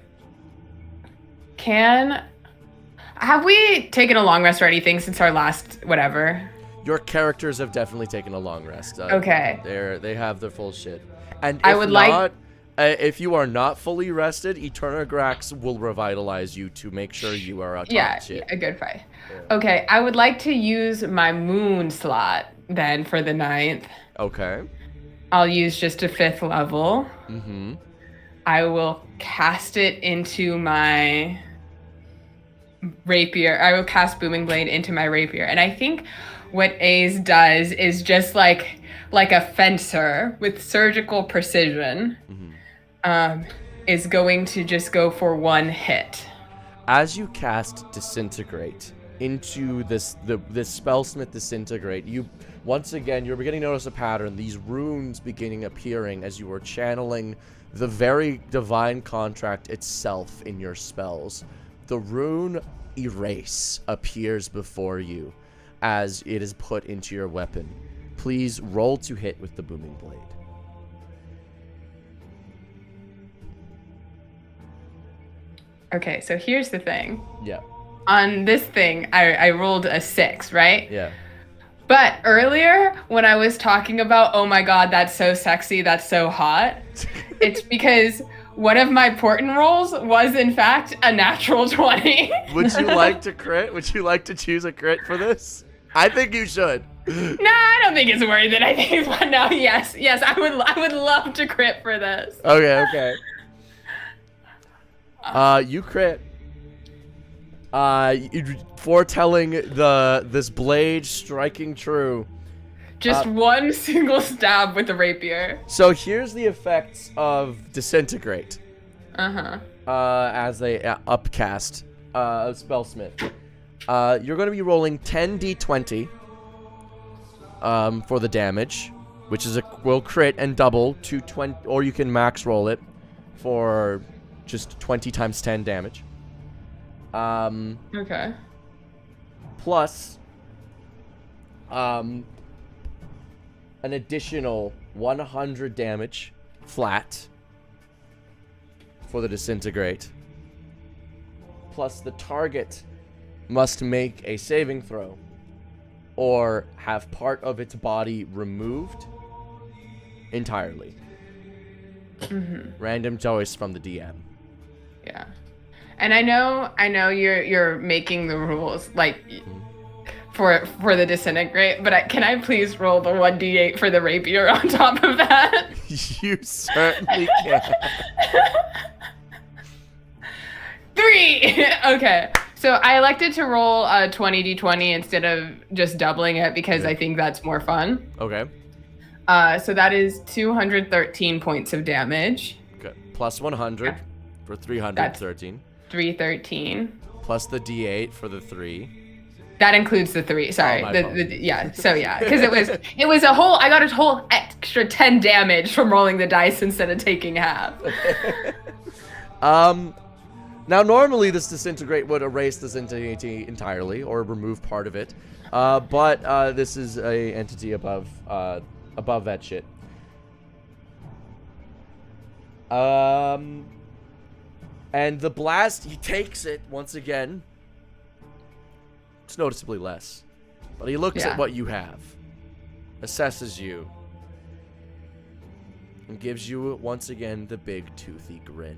Have we taken a long rest or anything since our last whatever? Your characters have definitely taken a long rest. Okay. They have their full shit. And if you are not fully rested, Eternagrax will revitalize you to make sure you are on top shit. A good fight. Yeah. Okay, I would like to use my moon slot then for the 9th. Okay. I'll use just a 5th level. I will cast it into my rapier. I will cast Booming Blade into my rapier. And I think what A's does is just like a fencer with surgical precision, is going to just go for 1 hit. As you cast Disintegrate into this Spellsmith Disintegrate, once again, you're beginning to notice a pattern. These runes beginning appearing as you are channeling the very divine contract itself in your spells. The rune Erase appears before you as it is put into your weapon. Please roll to hit with the Booming Blade. Okay, so here's the thing. Yeah. On this thing, I rolled a 6, right? Yeah. But earlier, when I was talking about, oh my god, that's so sexy, that's so hot, it's because one of my portent rolls was, in fact, a natural 20. Would you like to crit? Would you like to choose a crit for this? I think you should. Nah, I don't think it's worth it. I think it's fun now. Yes, I would love to crit for this. Okay. You crit. Foretelling this blade striking true. Just one single stab with the rapier. So here's the effects of Disintegrate. As they upcast Spellsmith. You're going to be rolling 10d20 for the damage, which will crit and double to 20, or you can max roll it for just 20 times 10 damage. Okay. Plus, an additional 100 damage flat for the Disintegrate. Plus, the target must make a saving throw or have part of its body removed entirely. Random choice from the DM. Yeah. And I know you're making the rules like for the Disintegrate, but can I please roll the 1d8 for the rapier on top of that? You certainly can. 3. Okay. So I elected to roll a 20d20 instead of just doubling it because I think that's more fun. Okay. So that is 213 points of damage. Okay. Plus 100 for 313. 313. Plus the d8 for the 3. That includes the 3. Sorry. Oh, Yeah. So yeah, because it was a whole. I got a whole extra 10 damage from rolling the dice instead of taking half. Now normally this disintegrate would erase this entity entirely or remove part of it, but this is a entity above that shit. And the blast, he takes it once again. It's noticeably less. But he looks at what you have, assesses you, and gives you once again the big toothy grin.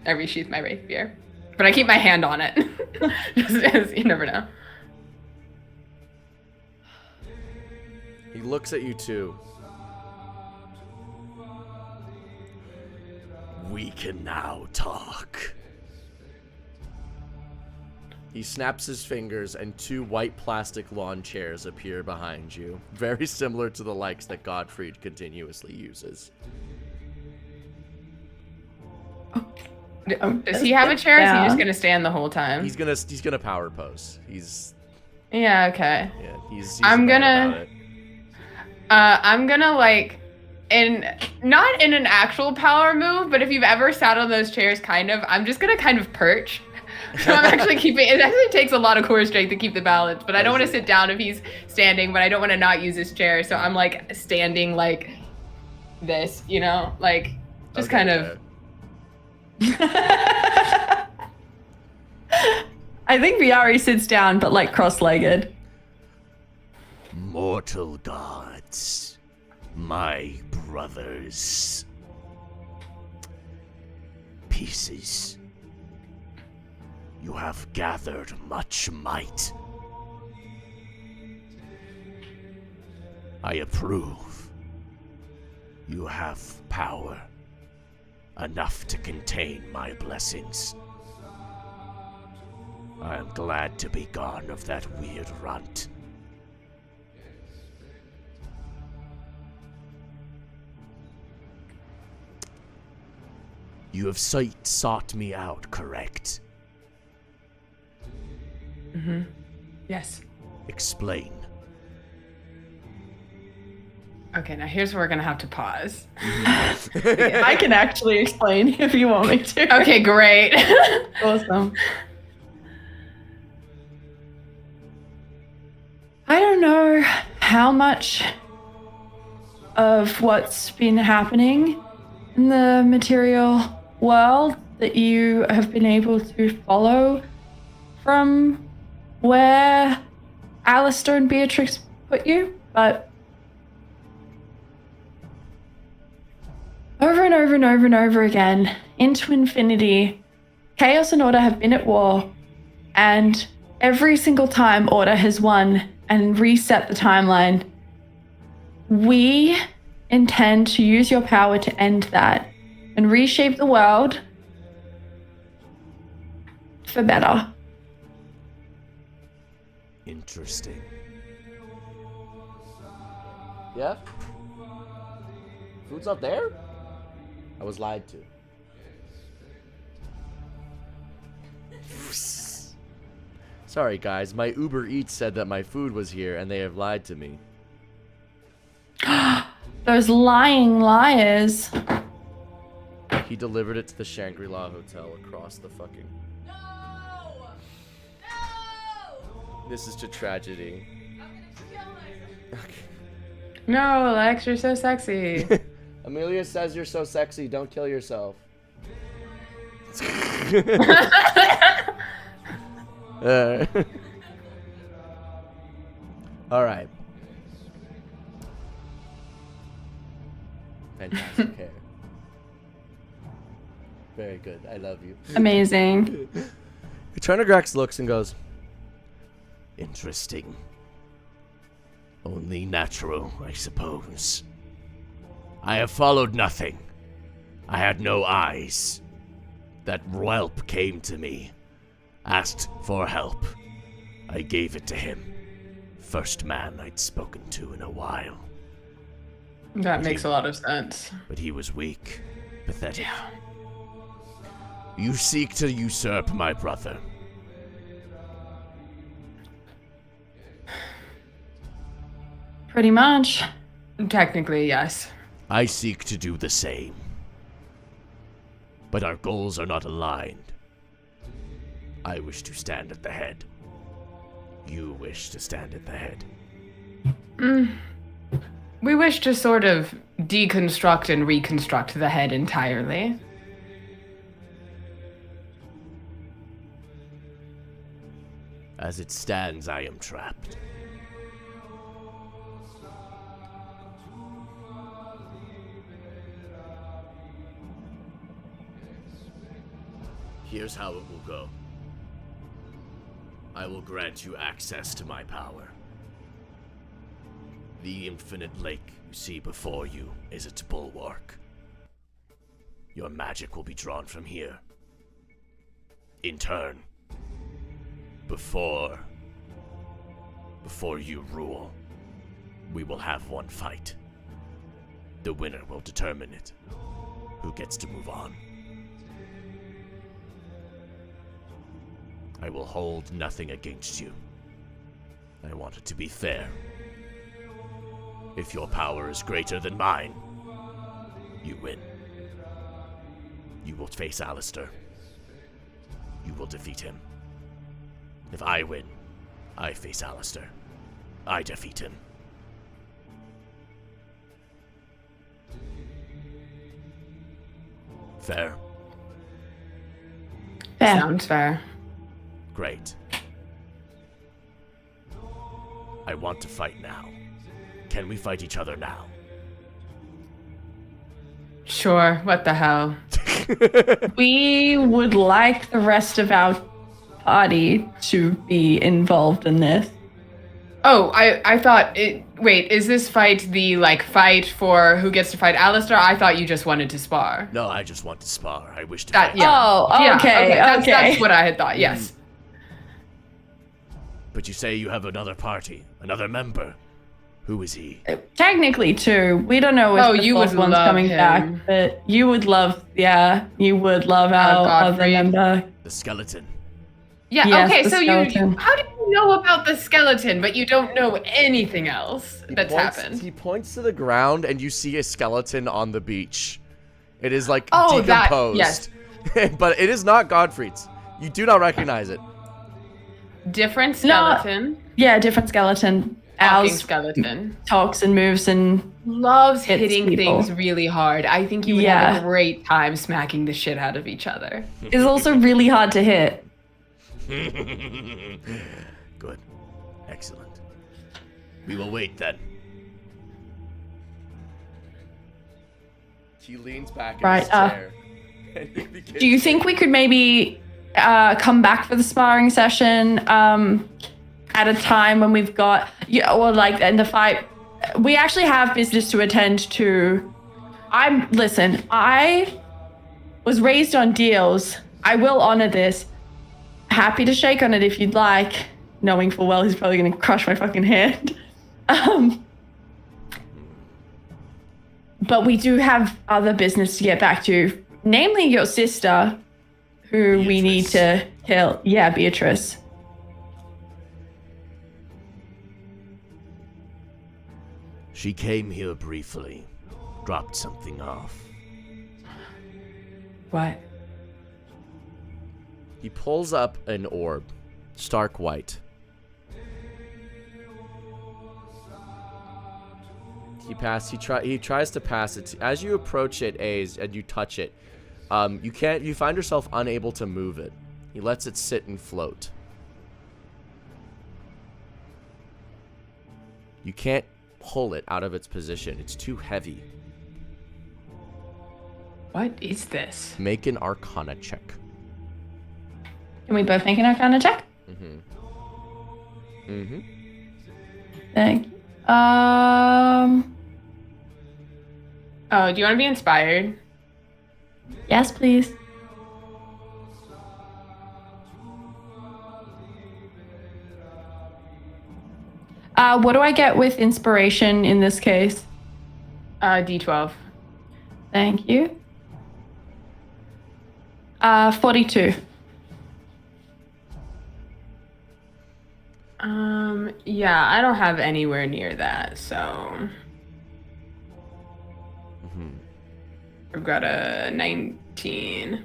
I resheath my rapier, but I keep my hand on it. Just, you never know. He looks at you too. We can now talk. He snaps his fingers and 2 white plastic lawn chairs appear behind you. Very similar to the likes that Gottfried continuously uses. Does he have a chair? Or is he just gonna stand the whole time? He's gonna power pose. Yeah, okay. Yeah, he's I'm gonna like not in an actual power move, but if you've ever sat on those chairs, I'm just gonna kind of perch. So I'm actually it actually takes a lot of core strength to keep the balance, but I don't want to sit down if he's standing, but I don't want to not use his chair, so I'm like standing like this, like just kind of. I think Viari sits down, but like cross-legged. Mortal gods, my brothers. Pieces. You have gathered much might. I approve. You have power. Enough to contain my blessings. I am glad to be gone of that weird runt. You have sought me out, correct? Mm-hmm. Yes. Explain. Okay, now here's where we're gonna have to pause. I can actually explain if you want me to. Okay, great. Awesome. I don't know how much of what's been happening in the material world that you have been able to follow from where Alistair and Beatrix put you, but over and over and over and over again, into infinity, Chaos and Order have been at war, and every single time Order has won and reset the timeline. We intend to use your power to end that and reshape the world for better. Interesting. Yeah? Food's not there? I was lied to. Sorry guys, my Uber Eats said that my food was here and they have lied to me. Those lying liars. He delivered it to the Shangri-La Hotel across the fucking... No! No! This is to tragedy. I'm gonna kill myself. Okay. No, Lex, you're so sexy. Amelia says you're so sexy, don't kill yourself. Alright. Fantastic hair. Very good. I love you. Amazing. Eternagrax looks and goes, Interesting. Only natural, I suppose. I have followed nothing. I had no eyes. That whelp came to me, asked for help. I gave it to him. First man I'd spoken to in a while. That makes a lot of sense. But he was weak, pathetic. You seek to usurp my brother. Pretty much. Technically, yes. I seek to do the same. But our goals are not aligned. I wish to stand at the head. You wish to stand at the head. We wish to sort of deconstruct and reconstruct the head entirely. As it stands, I am trapped. Here's how it will go. I will grant you access to my power. The infinite lake you see before you is its bulwark. Your magic will be drawn from here. In turn, before you rule, we will have one fight. The winner will determine it. Who gets to move on? I will hold nothing against you. I want it to be fair. If your power is greater than mine, you win. You will face Alistair. You will defeat him. If I win, I face Alistair. I defeat him. Fair? Fair. Sounds fair. Great. I want to fight now. Can we fight each other now? Sure, what the hell? We would like the rest of our party to be involved in this. Oh, I thought it. Wait, is this fight the fight for who gets to fight Alistair? I thought you just wanted to spar. No, I just want to spar. I wish to That, fight. yeah. Oh, Yeah, okay. That's what I had thought. Yes. But you say you have another party, another member. Who is he? Technically, too. We don't know if the you fourth would one's love coming him. back, but you would love our other Godfrey. member. The skeleton. Yeah. Yes, okay. the So skeleton. how do you know about the skeleton, but you don't know anything else that's happened? He points to the ground, and you see a skeleton on the beach. It is Oh, that- decomposed. yes. But it is not Godfrey's. You do not recognize it. Different skeleton. Yeah, different skeleton. Talking Ours skeleton. talks and moves and Loves hits hitting people. things really hard. I think you would have a great time smacking the shit out of each other. is also really hard to hit. Good. Excellent. We will wait then. He leans back in Right, his chair. And he begins Do you think we could maybe come back for the sparring session at a time when we've got, in the fight? We actually have business to attend to. I was raised on deals. I will honor this. Happy to shake on it if you'd like, knowing full well he's probably going to crush my fucking hand. But we do have other business to get back to, namely your sister, who we need Beatrice. to kill. Yeah, Beatrice. She came here briefly, dropped something off. What? He pulls up an orb, stark white. He tries to pass it. As you approach it, and you touch it, you find yourself unable to move it. He lets it sit and float. You can't pull it out of its position. It's too heavy. What is this? Make an Arcana check. Can we both make an Arcana check? Mm-hmm. Thank you. Oh, do you want to be inspired? Yes, please. What do I get with inspiration in this case? D12. Thank you. 42. Yeah, I don't have anywhere near that, so. I've got a 19.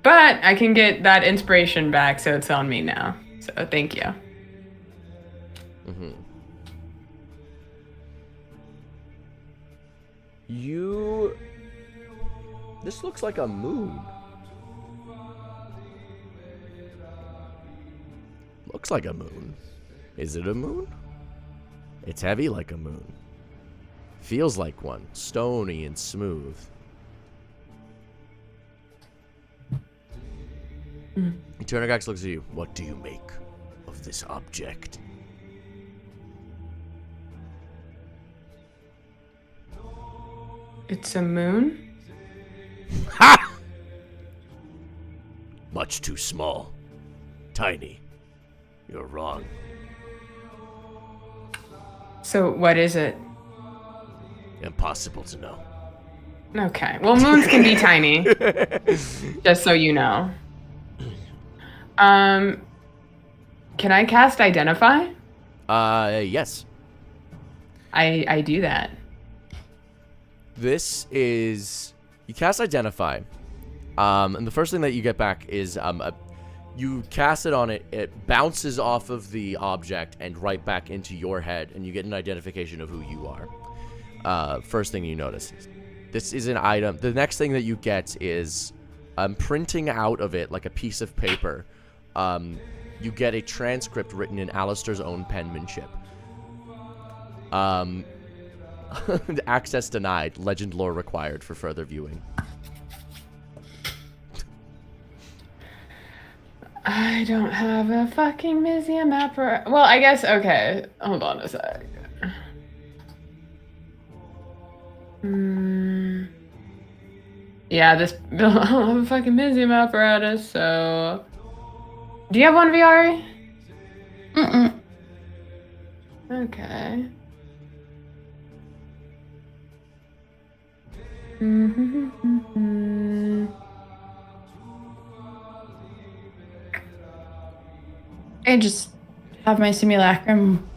But I can get that inspiration back, so it's on me now. So thank you. This looks like a moon. Looks like a moon. Is it a moon? It's heavy like a moon. Feels like one. Stony and smooth. Eternigax looks at you. What do you make of this object? It's a moon? Ha! Much too small. Tiny. You're wrong. So what is it? Impossible to know. Okay. Well, moons can be tiny. Just so you know. Can I cast Identify? Yes. I do that. This is... You cast Identify. And the first thing that you get back is... you cast it on it, it bounces off of the object and right back into your head, and you get an identification of who you are. First thing you notice. This is an item. The next thing that you get is printing out of it, like a piece of paper. You get a transcript written in Alistair's own penmanship. Access denied. Legend lore required for further viewing. I don't have a fucking museum apparatus. Well, I guess, okay. Hold on a sec. Yeah, this... I don't have a fucking museum apparatus, so... Do you have one, VR? Mm-mm. Okay. I just have my simulacrum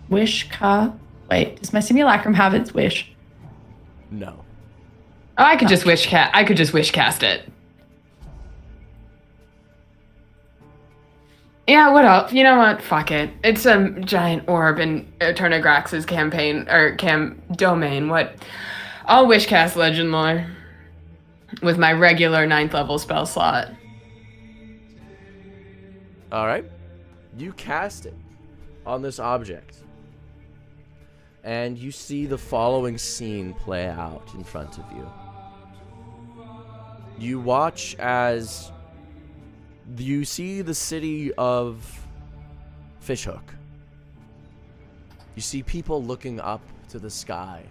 wish card. Wait, does my simulacrum have its wish? No. Oh, I could just wish cast it. Yeah, what up? You know what? Fuck it. It's a giant orb in Eternigrax's campaign or domain. What? I'll wish cast Legend Lore with my regular 9th level spell slot. Alright. You cast it on this object. And you see the following scene play out in front of you. You watch as you see the city of Fishhook. You see people looking up to the sky.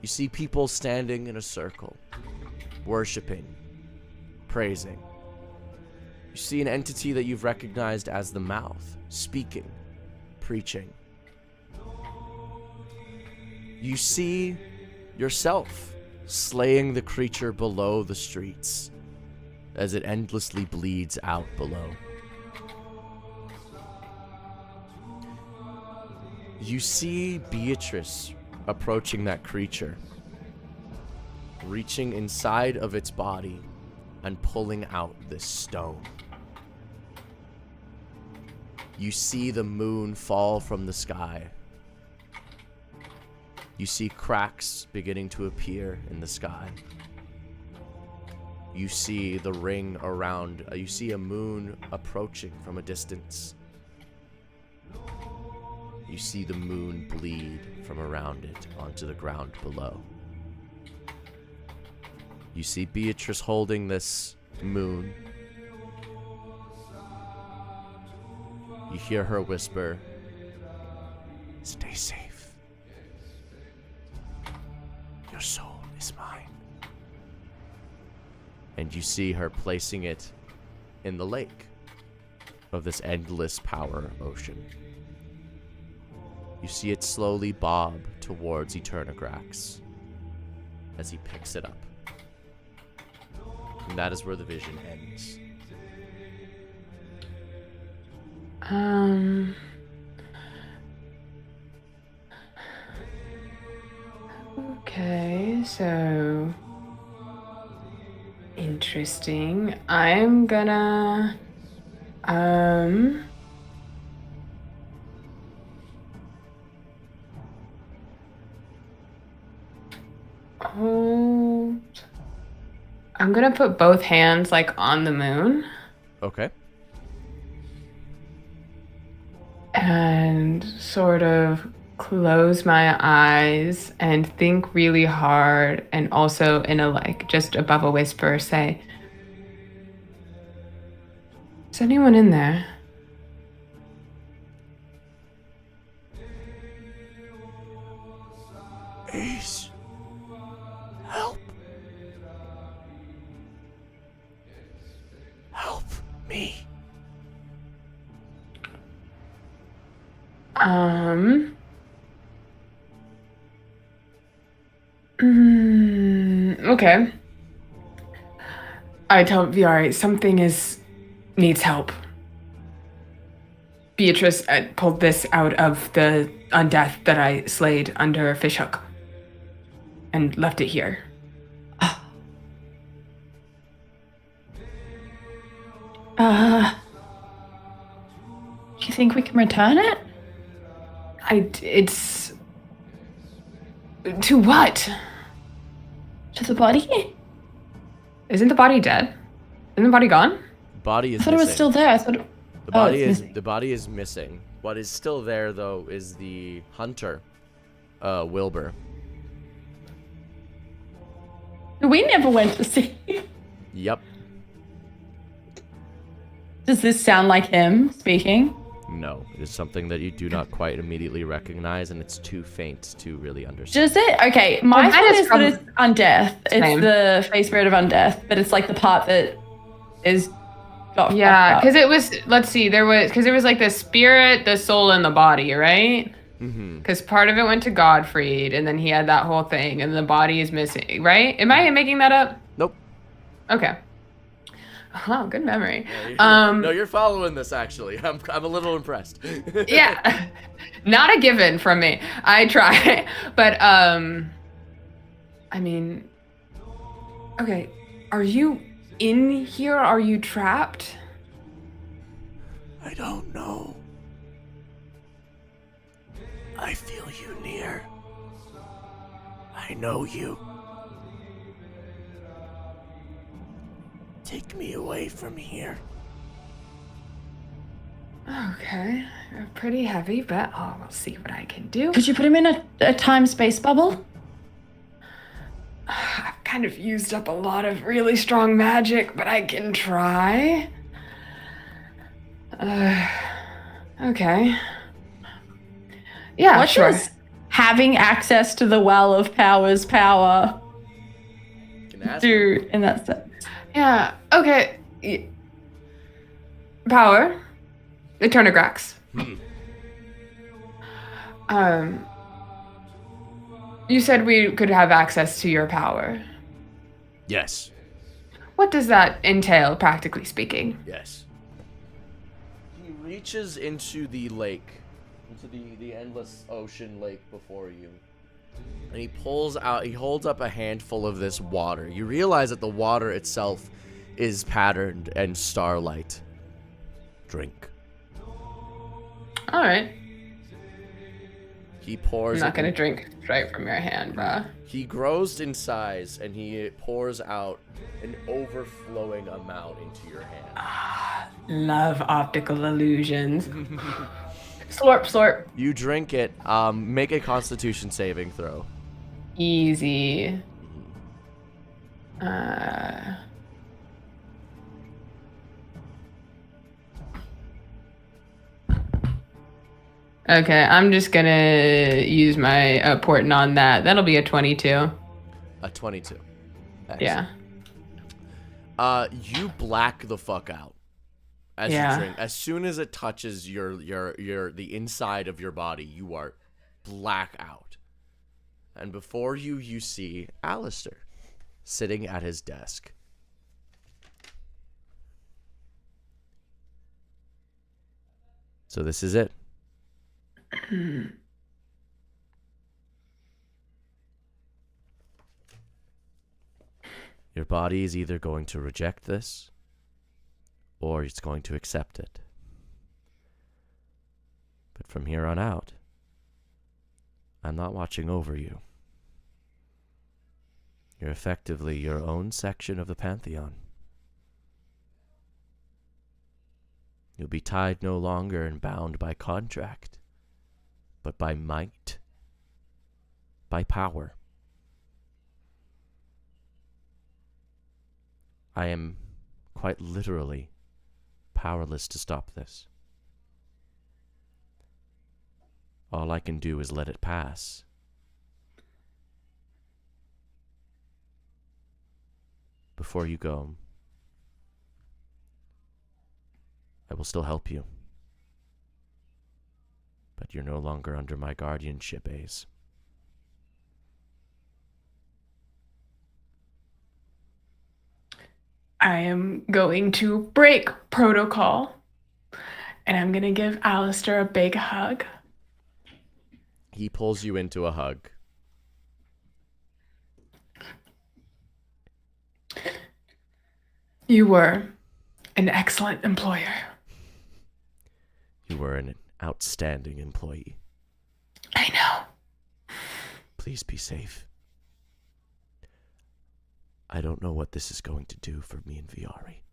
You see people standing in a circle, worshiping, praising. You see an entity that you've recognized as the Mouth, speaking, preaching. You see yourself slaying the creature below the streets as it endlessly bleeds out below. You see Beatrice approaching that creature, reaching inside of its body and pulling out this stone. You see the moon fall from the sky. You see cracks beginning to appear in the sky. You see the ring around, you see a moon approaching from a distance. You see the moon bleed from around it onto the ground below. You see Beatrice holding this moon. You hear her whisper, "Stay safe. Your soul is mine." And you see her placing it in the lake of this endless power ocean. You see it slowly bob towards Eternigrax as he picks it up. And that is where the vision ends. Okay, so interesting. I'm gonna hold. I'm gonna put both hands like on the moon Okay. and sort of close my eyes and think really hard, and also in a like just above a whisper say, is anyone in there? Ace. Help. Help me. Okay. I tell VR something needs help. Beatrice pulled this out of the undeath that I slayed under Fishhook and left it here. Do you think we can return it? It's to what? To the body? Isn't the body dead? Isn't the body gone? Body is I thought it missing. was still there. I thought it... The body it's is missing. the body is missing. What is still there though is the hunter, Wilbur. We never went to see. Yep. Does this sound like him speaking? No, it is something that you do not quite immediately recognize, and it's too faint to really understand. Does it? Okay, my Well, thought mine is is that it's undeath. Same. It's the face spirit of undeath, but it's like the part that is got Yeah, fucked because up. it was. Let's see. There was like the spirit, the soul, and the body, right? Mm-hmm. Because part of it went to Godfried, and then he had that whole thing, and the body is missing, right? Am I making that up? Nope. Okay. Oh, good memory. No, you're following this actually. I'm a little impressed. Yeah, not a given from me. I try, but I mean, okay. Are you in here? Are you trapped? I don't know. I feel you near. I know you. Take me away from here. Okay, pretty heavy, but we'll see what I can do. Could you put him in a time-space bubble? I've kind of used up a lot of really strong magic, but I can try. Okay. Yeah, What sure. does having access to the well of power's power Can ask do in that sense? Yeah, okay. Power. Eternagrax. You said we could have access to your power. Yes. What does that entail, practically speaking? Yes. He reaches into the lake, into the endless ocean lake before you. And he holds up a handful of this water. You realize that the water itself is patterned and starlight. Drink. All right. He pours I'm not it gonna drink straight from your hand, bruh. He grows in size and he pours out an overflowing amount into your hand. Love optical illusions. Slurp, slurp. You drink it. Make a Constitution saving throw. Easy. Okay, I'm just gonna use my portent on that. That'll be a 22. A 22. Yeah. You black the fuck out as Yeah. you drink. As soon as it touches the inside of your body, you are black out. And before you see Alistair sitting at his desk. So this is it. Your body is either going to reject this, or it's going to accept it. But from here on out, I'm not watching over you. You're effectively your own section of the Pantheon. You'll be tied no longer and bound by contract, but by might, by power. I am quite literally powerless to stop this. All I can do is let it pass. Before you go, I will still help you. But you're no longer under my guardianship, Ace. I am going to break protocol, and I'm going to give Alistair a big hug. He pulls you into a hug. You were an excellent employer. You were an outstanding employee. I know. Please be safe. I don't know what this is going to do for me and Viari.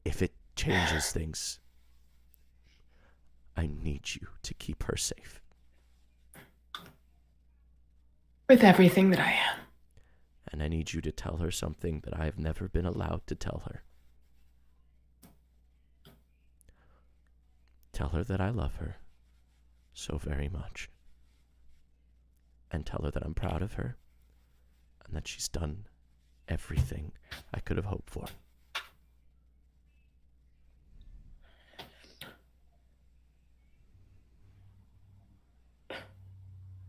If it changes things, I need you to keep her safe. With everything that I am. And I need you to tell her something that I have never been allowed to tell her. Tell her that I love her so very much. And tell her that I'm proud of her and that she's done everything I could have hoped for.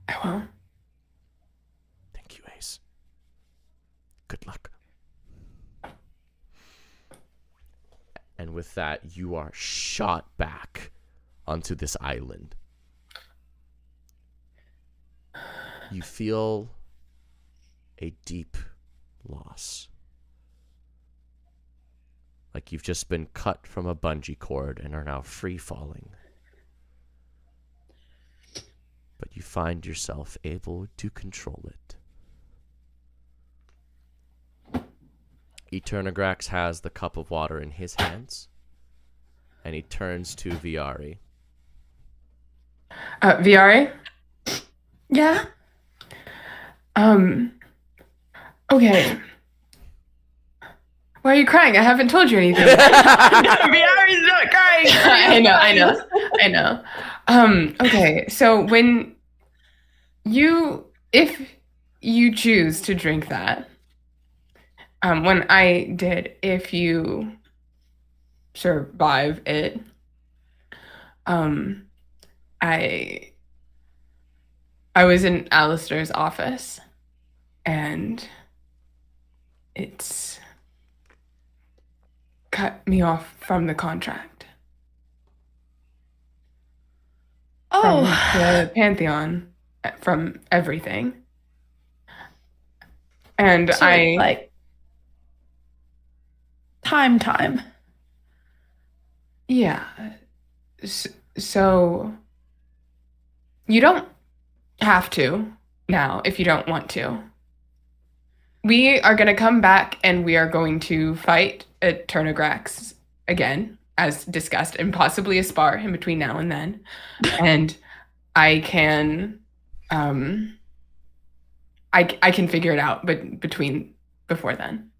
I will. Thank you, Ace. Good luck. And with that, you are shot back onto this island. You feel a deep loss. Like you've just been cut from a bungee cord and are now free falling. But you find yourself able to control it. Eternagrax has the cup of water in his hands, and he turns to Viari. Viari? Yeah? Okay. Why are you crying? I haven't told you anything. Viari's not crying. I know. Okay, so if you choose to drink that, when I did, if you survive it, I was in Alistair's office, and it's cut me off from the contract. Oh. From the Pantheon, from everything. And So it's like time. Yeah. So you don't have to now if you don't want to. We are going to come back and we are going to fight at Turnagrax again, as discussed, and possibly a spar in between now and then. And I can I can figure it out before then.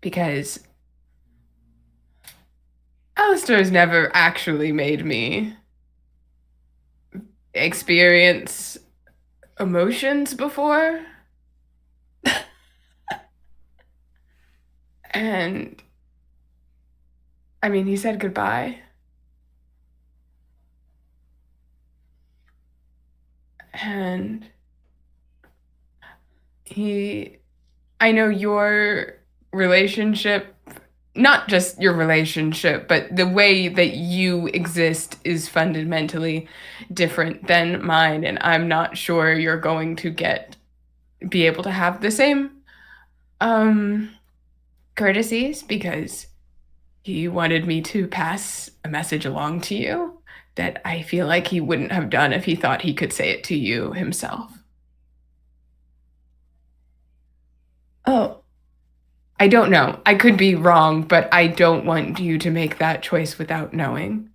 Because Alistair's never actually made me experience emotions before. And I mean, he said goodbye. And he I know your relationship, not just your relationship, but the way that you exist is fundamentally different than mine, and I'm not sure you're going to be able to have the same um courtesies because he wanted me to pass a message along to you that I feel like he wouldn't have done if he thought he could say it to you himself. Oh, I don't know. I could be wrong, but I don't want you to make that choice without knowing.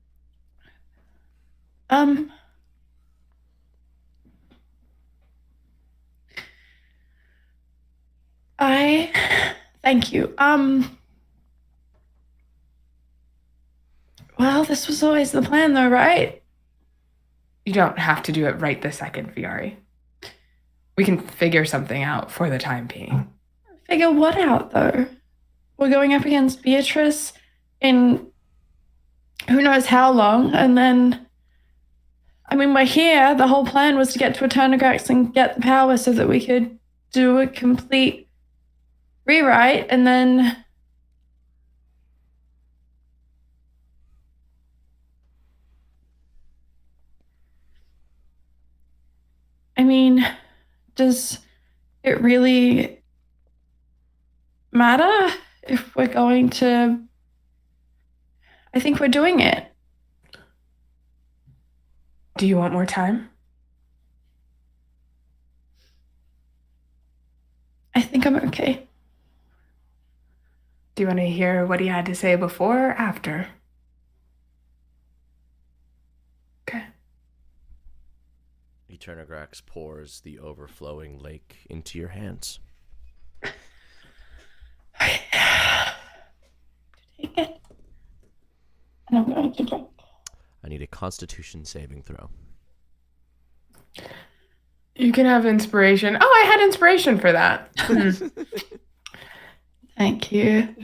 I thank you. Well, this was always the plan though, right? You don't have to do it right this second, Viari. We can figure something out for the time being. Figure what out though? We're going up against Beatrice in who knows how long, and then I mean we're here. The whole plan was to get to Eternagrax and get the power so that we could do a complete rewrite, and then I mean, does it really matter if we're going to? I think we're doing it. Do you want more time? I think I'm okay. Do you want to hear what he had to say before or after? Okay. Eternagrax pours the overflowing lake into your hands. Take it. And I'm going to drink. I need a Constitution saving throw. You can have inspiration. Oh, I had inspiration for that. Thank you.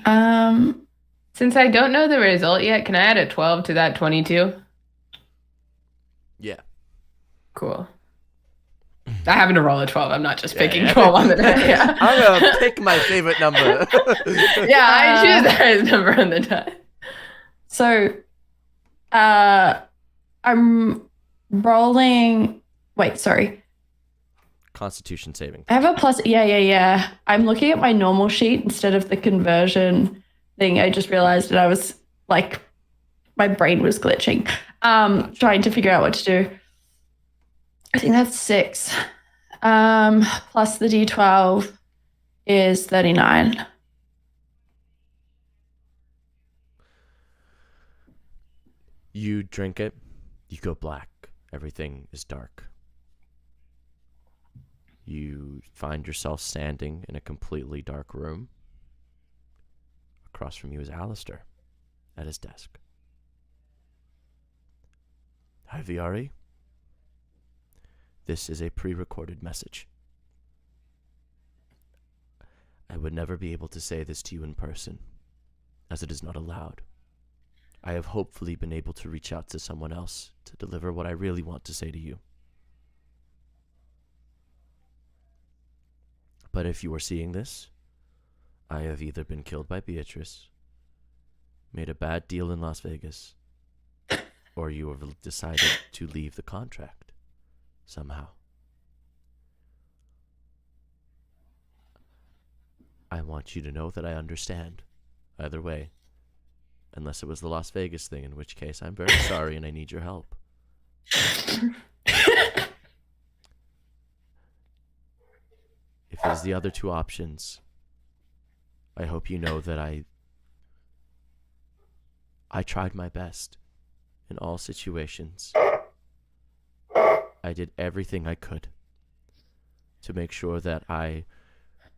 Since I don't know the result yet, can I add a 12 to that 22? Yeah. Cool. I happen to roll a 12. I'm not just picking 12 on the die. Yeah. I'm gonna pick my favorite number. Yeah, I choose the highest number on the die. So, I'm rolling. Wait, sorry. Constitution saving. I have a plus. Yeah. I'm looking at my normal sheet instead of the conversion thing. I just realized that I was like, my brain was glitching. Trying to figure out what to do. I think that's 6. Plus the D12 is 39. You drink it, you go black. Everything is dark. You find yourself standing in a completely dark room. Across from you is Alistair at his desk. Hi, Viari. This is a pre-recorded message. I would never be able to say this to you in person, as it is not allowed. I have hopefully been able to reach out to someone else to deliver what I really want to say to you. But if you are seeing this, I have either been killed by Beatrice, made a bad deal in Las Vegas, or you have decided to leave the contract somehow. I want you to know that I understand either way, unless it was the Las Vegas thing, in which case I'm very sorry and I need your help. If it is the other two options, I hope you know that I tried my best in all situations. I did everything I could to make sure that I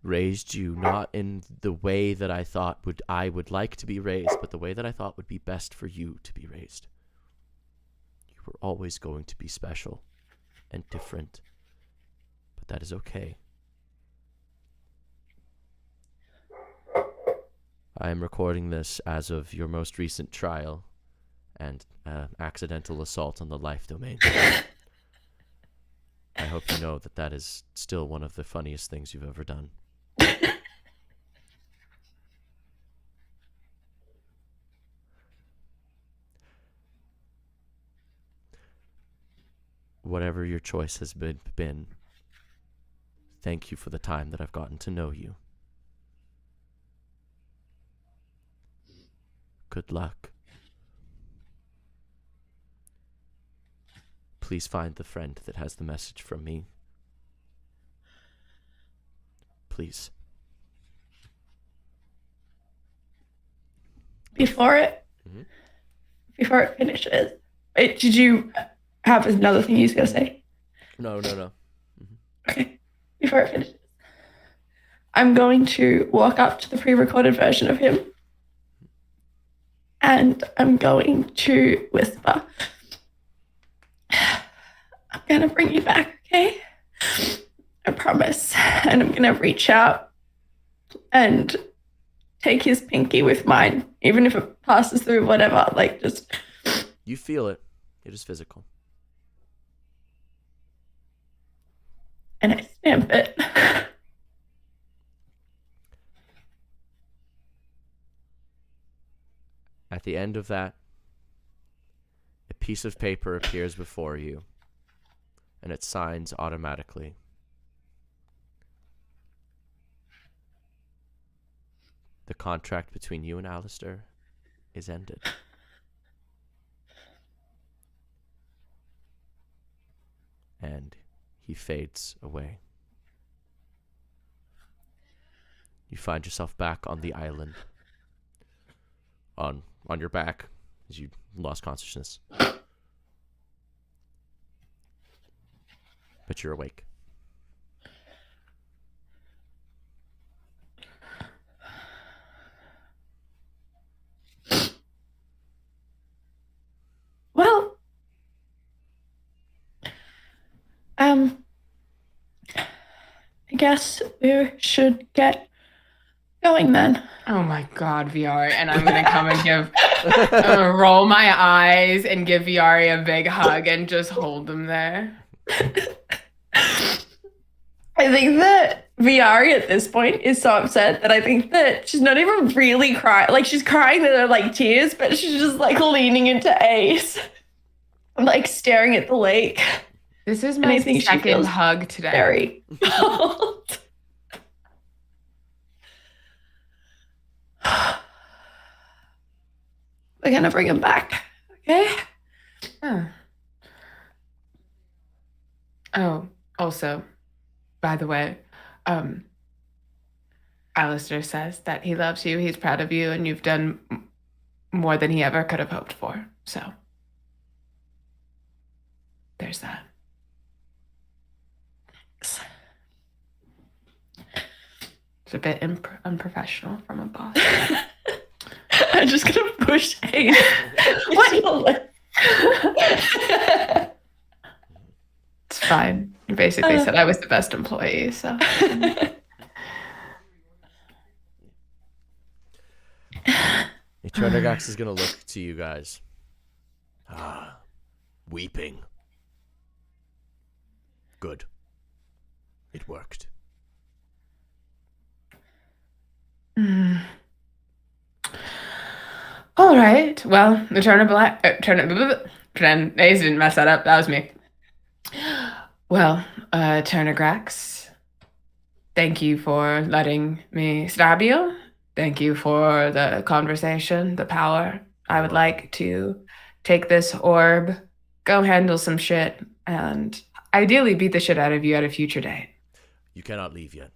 raised you not in the way that I thought I would like to be raised, but the way that I thought would be best for you to be raised. You were always going to be special and different, but that is okay. I am recording this as of your most recent trial and accidental assault on the life domain. I hope you know that that is still one of the funniest things you've ever done. whatever your choice has been, thank you for the time that I've gotten to know you. Good luck. Please find the friend that has the message from me. Please. Before it finishes, did you have another thing you was gonna say? No. Okay. Before it finishes, I'm going to walk up to the pre-recorded version of him, and I'm going to whisper, "I'm gonna bring you back, okay? I promise." And I'm gonna reach out and take his pinky with mine, even if it passes through whatever, like just... You feel it. It is physical. And I stamp it. At the end of that, a piece of paper appears before you, and it signs automatically. The contract between you and Alistair is ended. And he fades away. You find yourself back on the island. On your back, as you lost consciousness. But you're awake. Well, I guess we should get going then. Oh my God, Viari. And I'm going to come and I'm going to roll my eyes and give Viari a big hug and just hold him there. I think that Viari at this point is so upset that I think that she's not even really crying. Like, she's crying that they're like tears, but she's just like leaning into Ace. Like staring at the lake. This is my second hug today. Very cold. We're gonna bring him back, okay? Oh, also, by the way, Alistair says that he loves you, he's proud of you, and you've done more than he ever could have hoped for. So, there's that. Thanks. It's a bit unprofessional from a boss. I'm just gonna push Ace. What? It's fine. You basically said I was the best employee, so. Introductory is gonna look to you guys. Weeping. Good. It worked. All right. Well, the pretend Ace didn't mess that up. That was me. Well, Turner Grax, thank you for letting me stab you. Thank you for the conversation, the power. I would like to take this orb, go handle some shit, and ideally beat the shit out of you at a future date. You cannot leave yet.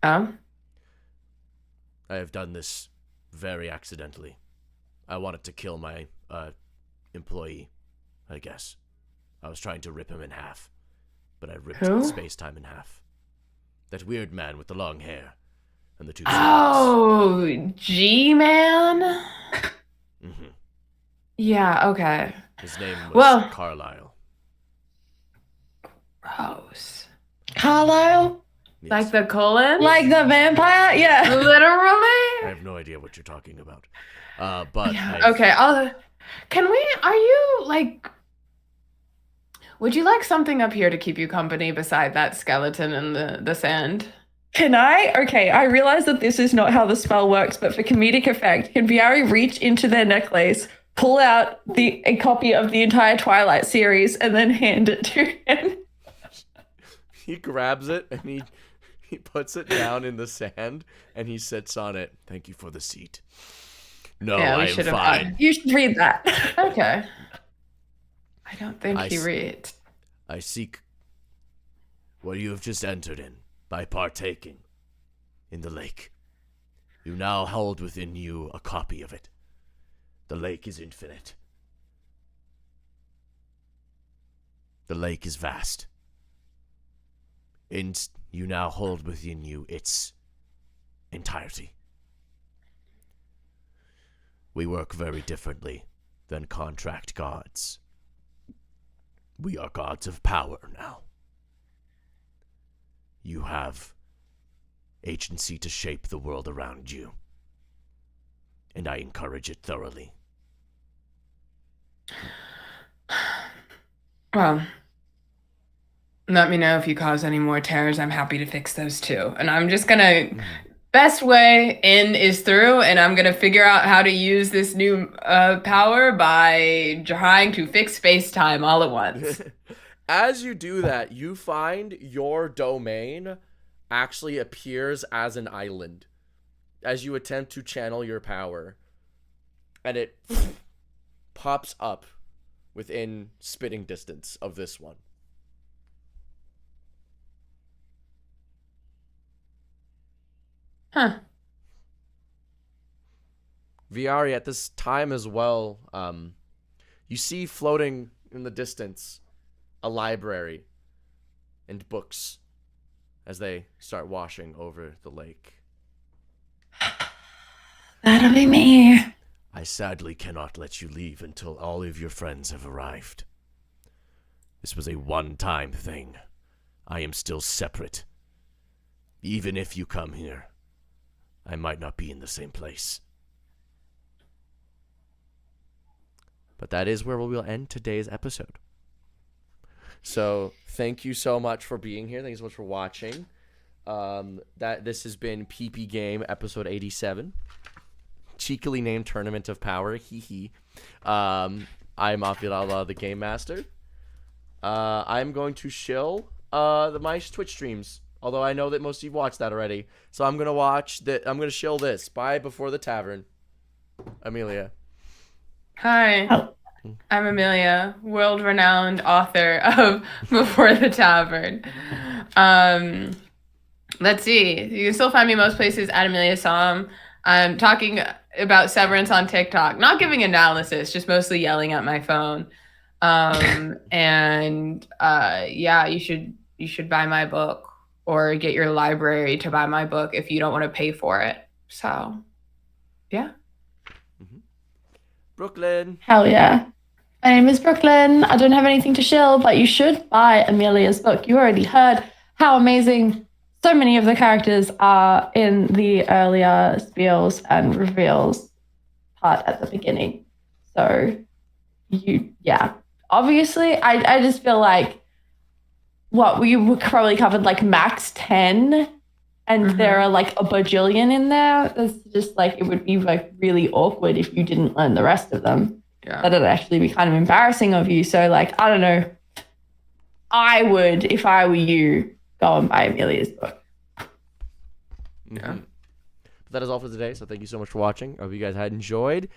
Oh? I have done this very accidentally. I wanted to kill my employee, I guess. I was trying to rip him in half, but I ripped space-time in half. That weird man with the long hair and the two swords. Oh, G-Man? Mm-hmm. Yeah, okay. His name was Carlisle. Gross. Carlisle? Yes. Like the colon? Like the vampire? Yeah. Literally? I have no idea what you're talking about. But yeah, okay, are you, like... Would you like something up here to keep you company beside that skeleton in the sand? Can I? Okay, I realize that this is not how the spell works, but for comedic effect, can Viari reach into their necklace, pull out a copy of the entire Twilight series and then hand it to him. He grabs it and he puts it down in the sand and he sits on it. Thank you for the seat. No, Yeah, we I am should have fine. You should read that. Okay. I don't think he s- reads. I seek what you have just entered in by partaking in the lake. You now hold within you a copy of it. The lake is infinite. The lake is vast. And you now hold within you its entirety. We work very differently than contract gods. We are gods of power now. You have agency to shape the world around you, and I encourage it thoroughly. Well, let me know if you cause any more tears. I'm happy to fix those too. And I'm just gonna, best way in is through, and I'm gonna figure out how to use this new power by trying to fix space-time all at once. As you do that, you find your domain actually appears as an island as you attempt to channel your power. And it pops up within spitting distance of this one. Huh. Viari, at this time as well, you see floating in the distance a library and books as they start washing over the lake. That'll be me. I sadly cannot let you leave until all of your friends have arrived. This was a one-time thing. I am still separate. Even if you come here, I might not be in the same place. But that is where we will end today's episode. So thank you so much for being here. Thank you so much for watching. This has been PP Game episode 87. Cheekily named Tournament of Power. Hee hee. I'm Offbeat Outlaw, the Game Master. I'm going to shill my Twitch streams. Although I know that most of you watched that already. So I'm gonna shill this. Bye before the tavern. Amelia. Hi. Oh. I'm Amelia, world-renowned author of Before the Tavern. Let's see. You can still find me most places at Amelia Som. I'm talking about Severance on TikTok. Not giving analysis, just mostly yelling at my phone. Yeah, you should buy my book or get your library to buy my book if you don't want to pay for it. So, yeah. Brooklyn. Hell yeah. My name is Brooklyn. I don't have anything to shill, but you should buy Amelia's book. You already heard how amazing so many of the characters are in the earlier spiels and reveals part at the beginning. So, obviously, I just feel like we probably covered like max 10, and there are like a bajillion in there. It's just like, it would be like really awkward if you didn't learn the rest of them. Yeah. That'd actually be kind of embarrassing of you. So like, I don't know. I would, if I were you, go and buy Amelia's book. Yeah. But that is all for today. So thank you so much for watching. I hope you guys had enjoyed.